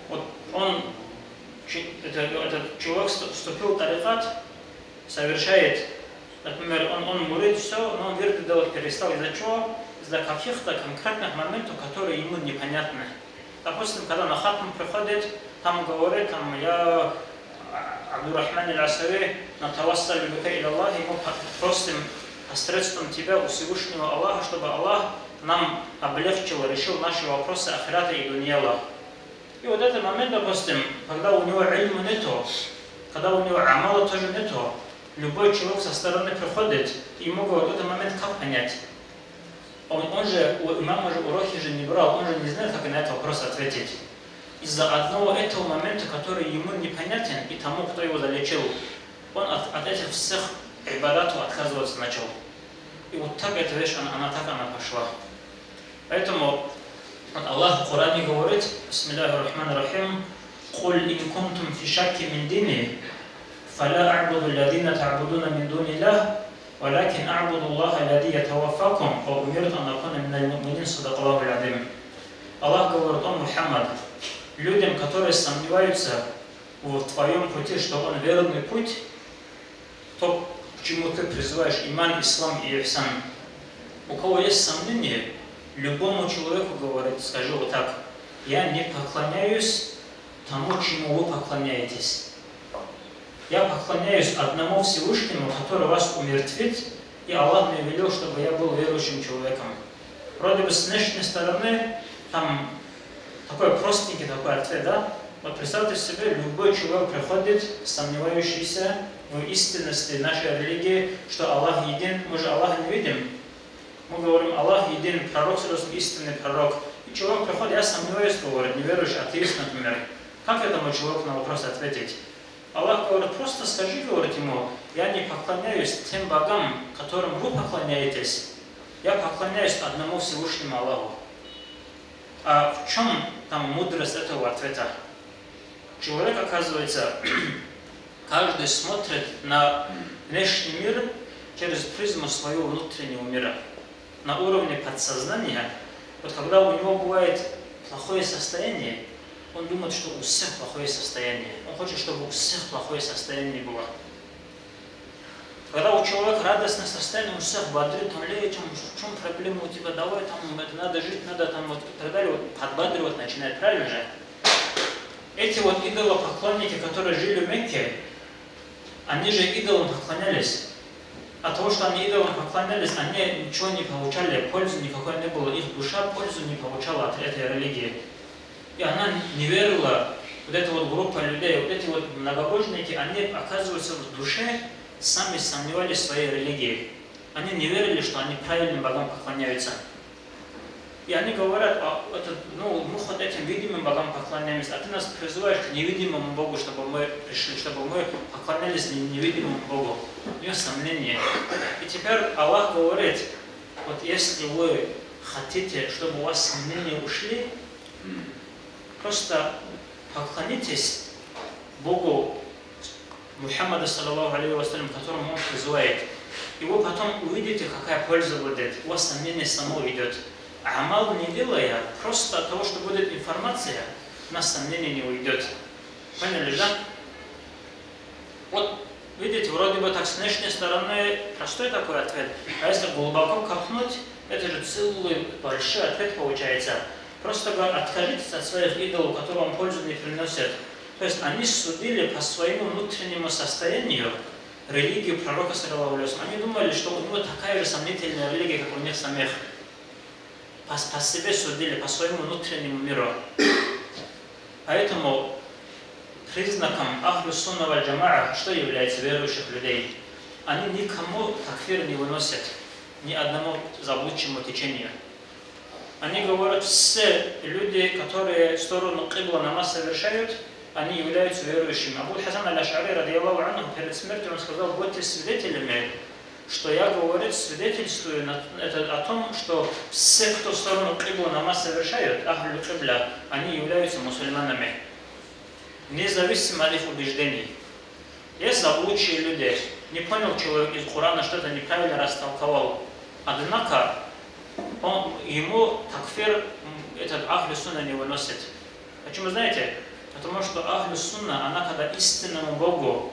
вот он, этот человек вступил в тарикат, совершает, например, он мурид, все, но он вирды делать перестал. Из-за чего? Из-за каких-то конкретных моментов, которые ему непонятны. Допустим, когда на хатм приходит, там говорит, там, я Абдурахман аль-Асари, на тавассалю бика иля Аллахи, мы просим посредством тебя у Всевышнего Аллаха, чтобы Аллах нам облегчил, решил наши вопросы ахирата и дуньяла. И вот этот момент, допустим, когда у него ильма нету, когда у него амала тоже нету, любой человек со стороны приходит, и ему говорит, в этот момент как понять? Он же, имам же уроки же не брал, он же не знает, как на этот вопрос ответить. Из-за одного этого момента, который ему непонятен, и тому, кто его залечил, он от этих всех ибадатов отказываться начал. И вот так эта вещь, она пошла. Поэтому Аллах в Коране говорит, бисмиллахи рахмани рахим, «Куль ин кунтум фи шакки мин дини, фаля а'буду ладина та'будуна мин дуни лях, валякин а'буду Аллаха лади ятавафакум, ва умирту ан акуна миналь му'минин садакаллаху ладим». Аллах говорит, о Мухаммад, людям, которые сомневаются в твоем пути, что он верный путь, то, к чему ты призываешь, иман, ислам и ихсан. У кого есть сомнения, любому человеку говорит, скажи вот так, я не поклоняюсь тому, чему вы поклоняетесь. Я поклоняюсь одному Всевышнему, который вас умертвит, и Аллах мне велел, чтобы я был верующим человеком. Вроде бы с внешней стороны, там такой простенький такой ответ, да? Вот представьте себе, любой человек приходит, сомневающийся в истинности нашей религии, что Аллах един, мы же Аллаха не видим. Мы говорим, Аллах един, пророк, истинный пророк. И человек приходит, я сомневаюсь, говорит, неверующий атеист, например. Как этому человеку на вопрос ответить? Аллах говорит, просто скажи, говорит ему, я не поклоняюсь тем богам, которым вы поклоняетесь. Я поклоняюсь одному Всевышнему Аллаху. А в чем там мудрость этого ответа? Человек, оказывается, каждый смотрит на внешний мир через призму своего внутреннего мира. На уровне подсознания, вот когда у него бывает плохое состояние, он думает, что у всех плохое состояние. Он хочет, чтобы у всех плохое состояние было. Когда у человека радостное состояние, он всех бодрит, он лечит, в чем проблема у тебя, давай там, это надо жить, надо там, вот, и так далее, вот, подбадривать начинает, правильно же? Эти вот идолопоклонники, которые жили в Мекке, они же идолам поклонялись. От того, что они идолам поклонялись, они ничего не получали, пользы никакой не было, их душа пользу не получала от этой религии. И она не верила, вот эта вот группа людей, вот эти вот многобожники, они, оказывается, в душе сами сомневались в своей религии. Они не верили, что они правильным богам поклоняются. И они говорят, мы хоть этим видимым богам поклоняемся, а ты нас призываешь к невидимому Богу, чтобы мы пришли, чтобы мы поклонялись невидимому Богу. У них сомнения. И теперь Аллах говорит, вот если вы хотите, чтобы у вас сомнения ушли, просто поклонитесь Богу Мухаммада, саллаллаху алейхи вассалям, которому он призывает. И вы потом увидите, какая польза будет. У вас сомнение само идет. Амал не делая, просто от того, что будет информация, у нас сомнение не уйдет. Поняли, да? Вот, видите, вроде бы так с внешней стороны простой такой ответ. А если глубоко копнуть, это же целый большой ответ получается. Просто откажитесь от своих идолов, которые вам пользу не приносят. То есть они судили по своему внутреннему состоянию религию пророка, саллаллаху алейхи вассалям. Они думали, что у него такая же сомнительная религия, как у них самих. По себе судили, по своему внутреннему миру. Поэтому признаком Ахлю Сунна валь Джамаа, что является верующих людей, они никому такфир не выносят, ни одному заблудшему течению. Они говорят, все люди, которые в сторону Кибла намаз совершают, они являются верующими. Абу Хасан аль-Аш'ари, радиаллаху анху, перед смертью он сказал: будьте свидетелями, что я, говорит, свидетельствую о том, что все, кто в сторону Кибла намаз совершают, Ахлю Кибля, они являются мусульманами, независимо от их убеждений. Есть заблудшие люди, не понял человек из Корана, что-то неправильно растолковал, однако ему такфир этот Ахлю Сунна не выносит. Почему, знаете? Потому что Ахлю Сунна, она когда истинному Богу,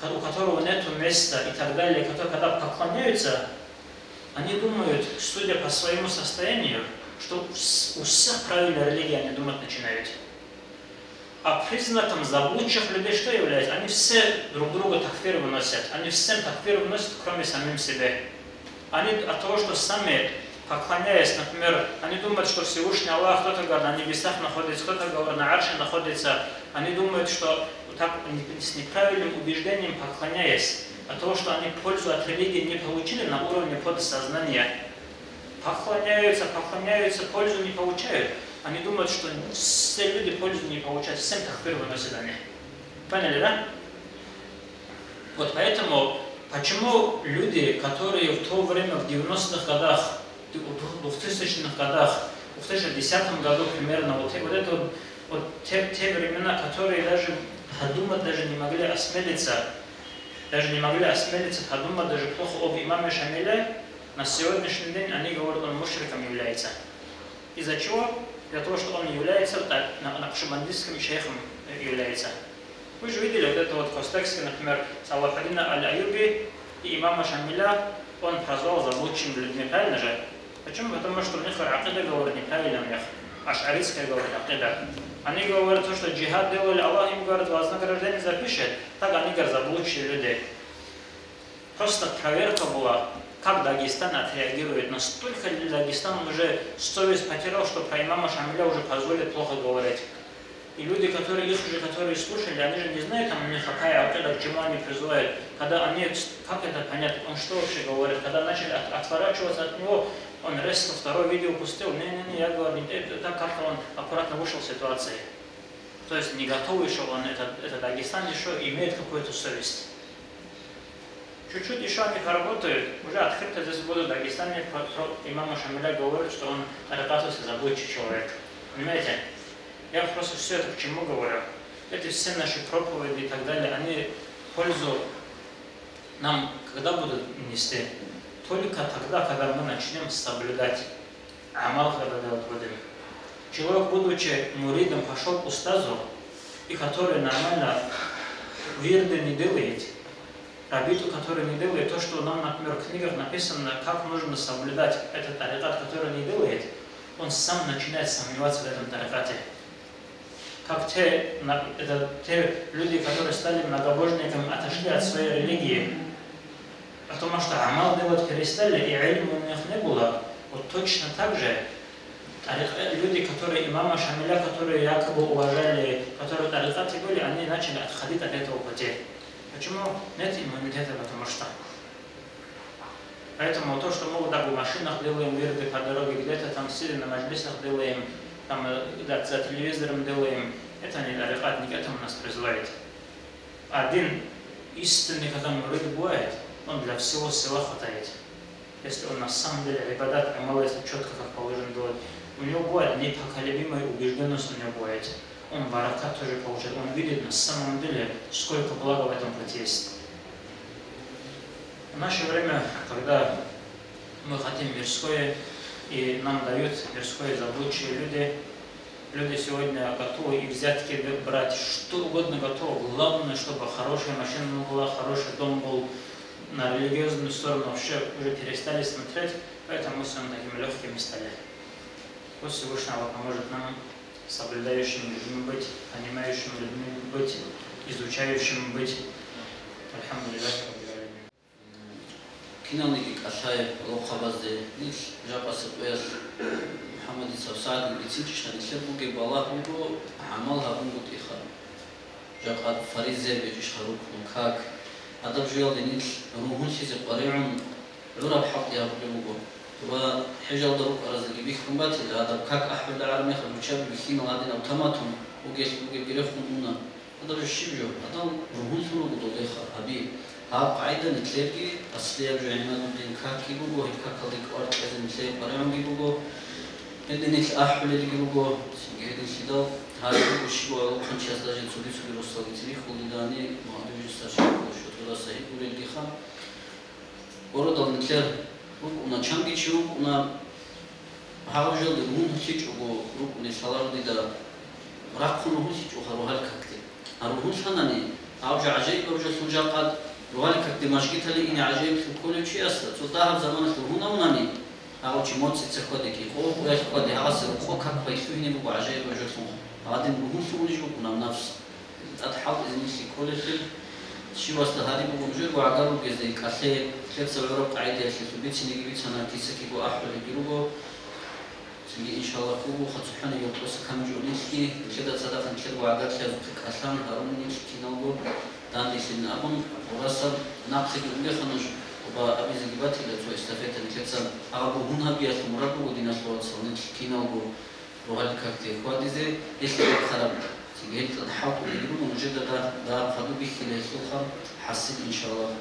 у которого нет места и так далее, которые когда поклоняются, они думают, судя по своему состоянию, что у всех правильная религия, они думать начинают. А признаком заблудших людей что является? Они все друг друга такфир выносят. Они всем такфир выносят, кроме самим себе. Они от того, что сами, поклоняясь, например, они думают, что Всевышний Аллах, кто-то говорит, на небесах находится, кто-то говорит, на арше находится. Они думают, что так с неправильным убеждением поклоняясь, от того, что они пользу от религии не получили на уровне подсознания, поклоняются, пользу не получают. Они думают, что все люди пользу не получают, всем такфир выносят они. Поняли, да? Вот поэтому, почему люди, которые в то время, в 90-х годах, в 2000-х годах, в 2010 году примерно, вот те времена, которые даже подумать даже не могли осмелиться, подумать даже плохо об имаме Шамиле, на сегодняшний день они говорят, он мушриком является. Из-за чего? Для того, что он является, накшабандистским шейхом является. Вы же видели вот это вот в контексте, например, Салахаддина аль-Аюби и имама Шамиля, он прозвал заблудшими людьми, правильно же? Почему? Потому что у них акида говорит неправильно у них. Аш'аритская говорит акида. Они говорят, что джихад делали, Аллах им говорит, вознаграждение запишет. Так они говорят, заблудшие люди. Просто проверка была, как Дагестан отреагирует. Настолько ли Дагестан уже совесть потерял, что про имама Шамиля уже позволит плохо говорить. И люди, которые слушали, они же не знают, там у них какая акида, к чему они призывают. Когда они, как это понять, он что вообще говорит, когда начали отворачиваться от него, он резко второе видео пустил. Не, я говорю, так как-то он аккуратно вышел из ситуации. То есть не готовый еще он, это Дагестан еще имеет какую-то совесть. Чуть-чуть еще они поработают, уже открыто здесь будут в Дагестане про имама Шамиля говорят, что он оказывается заблудший человек. Понимаете? Я просто все это к чему говорю. Эти все наши проповеди и так далее, они пользу нам когда будут нести? Только тогда, когда мы начнем соблюдать амал, когда делать будем. Человек, будучи муридом, пошел к устазу, и который нормально вирды не делает, рабиту, который не делает то, что нам, например, в книгах написано, как нужно соблюдать этот тарикат, который не делает, он сам начинает сомневаться в этом тарикате. Как те люди, которые стали многобожниками, отошли от своей религии, потому что амал делать перестали, и ильма у них не было. Вот точно так же люди, которые имама Шамиля, которые якобы уважали, которые тарикаты были, они начали отходить от этого пути. Почему? Нет иммунитета, потому что. Поэтому то, что мы так в машинах делаем вирды по дороге, где-то там сидим на маджлисах делаем, там за телевизором делаем, это не тарикат, не к этому нас призывает. Один истинный, когда мурид бывает, он для всего села хватает. Если он на самом деле ибадат амалается четко, как положено делать, у него бывает непоколебимая убежденность, у него бывает. Он баракат тоже получает, он видит на самом деле, сколько блага в этом пути есть. В наше время, когда мы хотим мирское, и нам дают мирское заблудшие люди сегодня готовы и взятки брать, что угодно готовы. Главное, чтобы хорошая машина была, хороший дом был. На религиозную сторону вообще уже перестали смотреть, поэтому мы с вами такими легкими стали. Пусть Всевышний Аллах поможет нам соблюдающими людьми быть, понимающими людьми быть, изучающими быть. Альхамдулиллах. Киналники кашай лохабазды, ниш жапасы пояс Мухаммад سوسعد بيتسيتش هنشر بوجي بالله بوجو عملها بوجو تيخا جاقد فريزة بيجيش خروج مكاك هذا بجيل دينيل روحون شيء قريعون عورا بحق يا بوجو وحاجة ضروك أرزق بيك كمبات هذا بكاك أحمد العالم ياخذ بشاب بيخين وغادين أوتوماتهم وجيش بيجرفهم هنا هذا الشيء جو هذا روحون شنو بدو ديخا حبيب ها قاعدة نتلاقي أصلية بجانب الدين كاكي بوجو هيك كاكليك أرد لازم نتلاقي قريعون بوجو هذين الأحمد اللي بوجو هذين الشدال هذا بوجو شيء على خمسة أسلاجين سودي رصاق تري خلداني ما أدري إيش تشرح وشو ترى صحيح ولا ديخا ورد نتلاقي ونا چانگی چیو ونا هاوجل دون هیچ او روک نشالار دیدا راکون هو هیچ او هروهال ککتی هروهون شانانی هاوج عجیب اوج سوجا قد روهال ککتی ماشکی تلی این عجیب کلی چی است تو ده زمان هروهون اونانی هاوج موت سخوده کی او یا خود هاس خو کک پیشونی بو عجیب اوج سون هادین روهون سونیش بو نام نفس اتحاب ازنیشی کلی شي واسطه هذه بوجود وعقارو جزء كاسه كيف سبب قاعدة اللي بيت سنيجي بيت سنة تيسكي بو أحلى الجروبو سنجي إن شاء الله كوبو خد سبحانه يوتوس كم جونيسكي كده صدق إن شاء الله وعقار كذا كأسلام هاروني كينالو داني سن أبون وراسل ناقص جوني خنوش وبا أبي زجبات اللي تو استفدت إن كذا أبو هنا بيا ثمرة ودينا صوت صوني كينالو روحال كاكتير واديزه إيش خراب سنجي الحاط ويجيبون مجددا دا خدو بيخلي الخلق حسيت إن شاء الله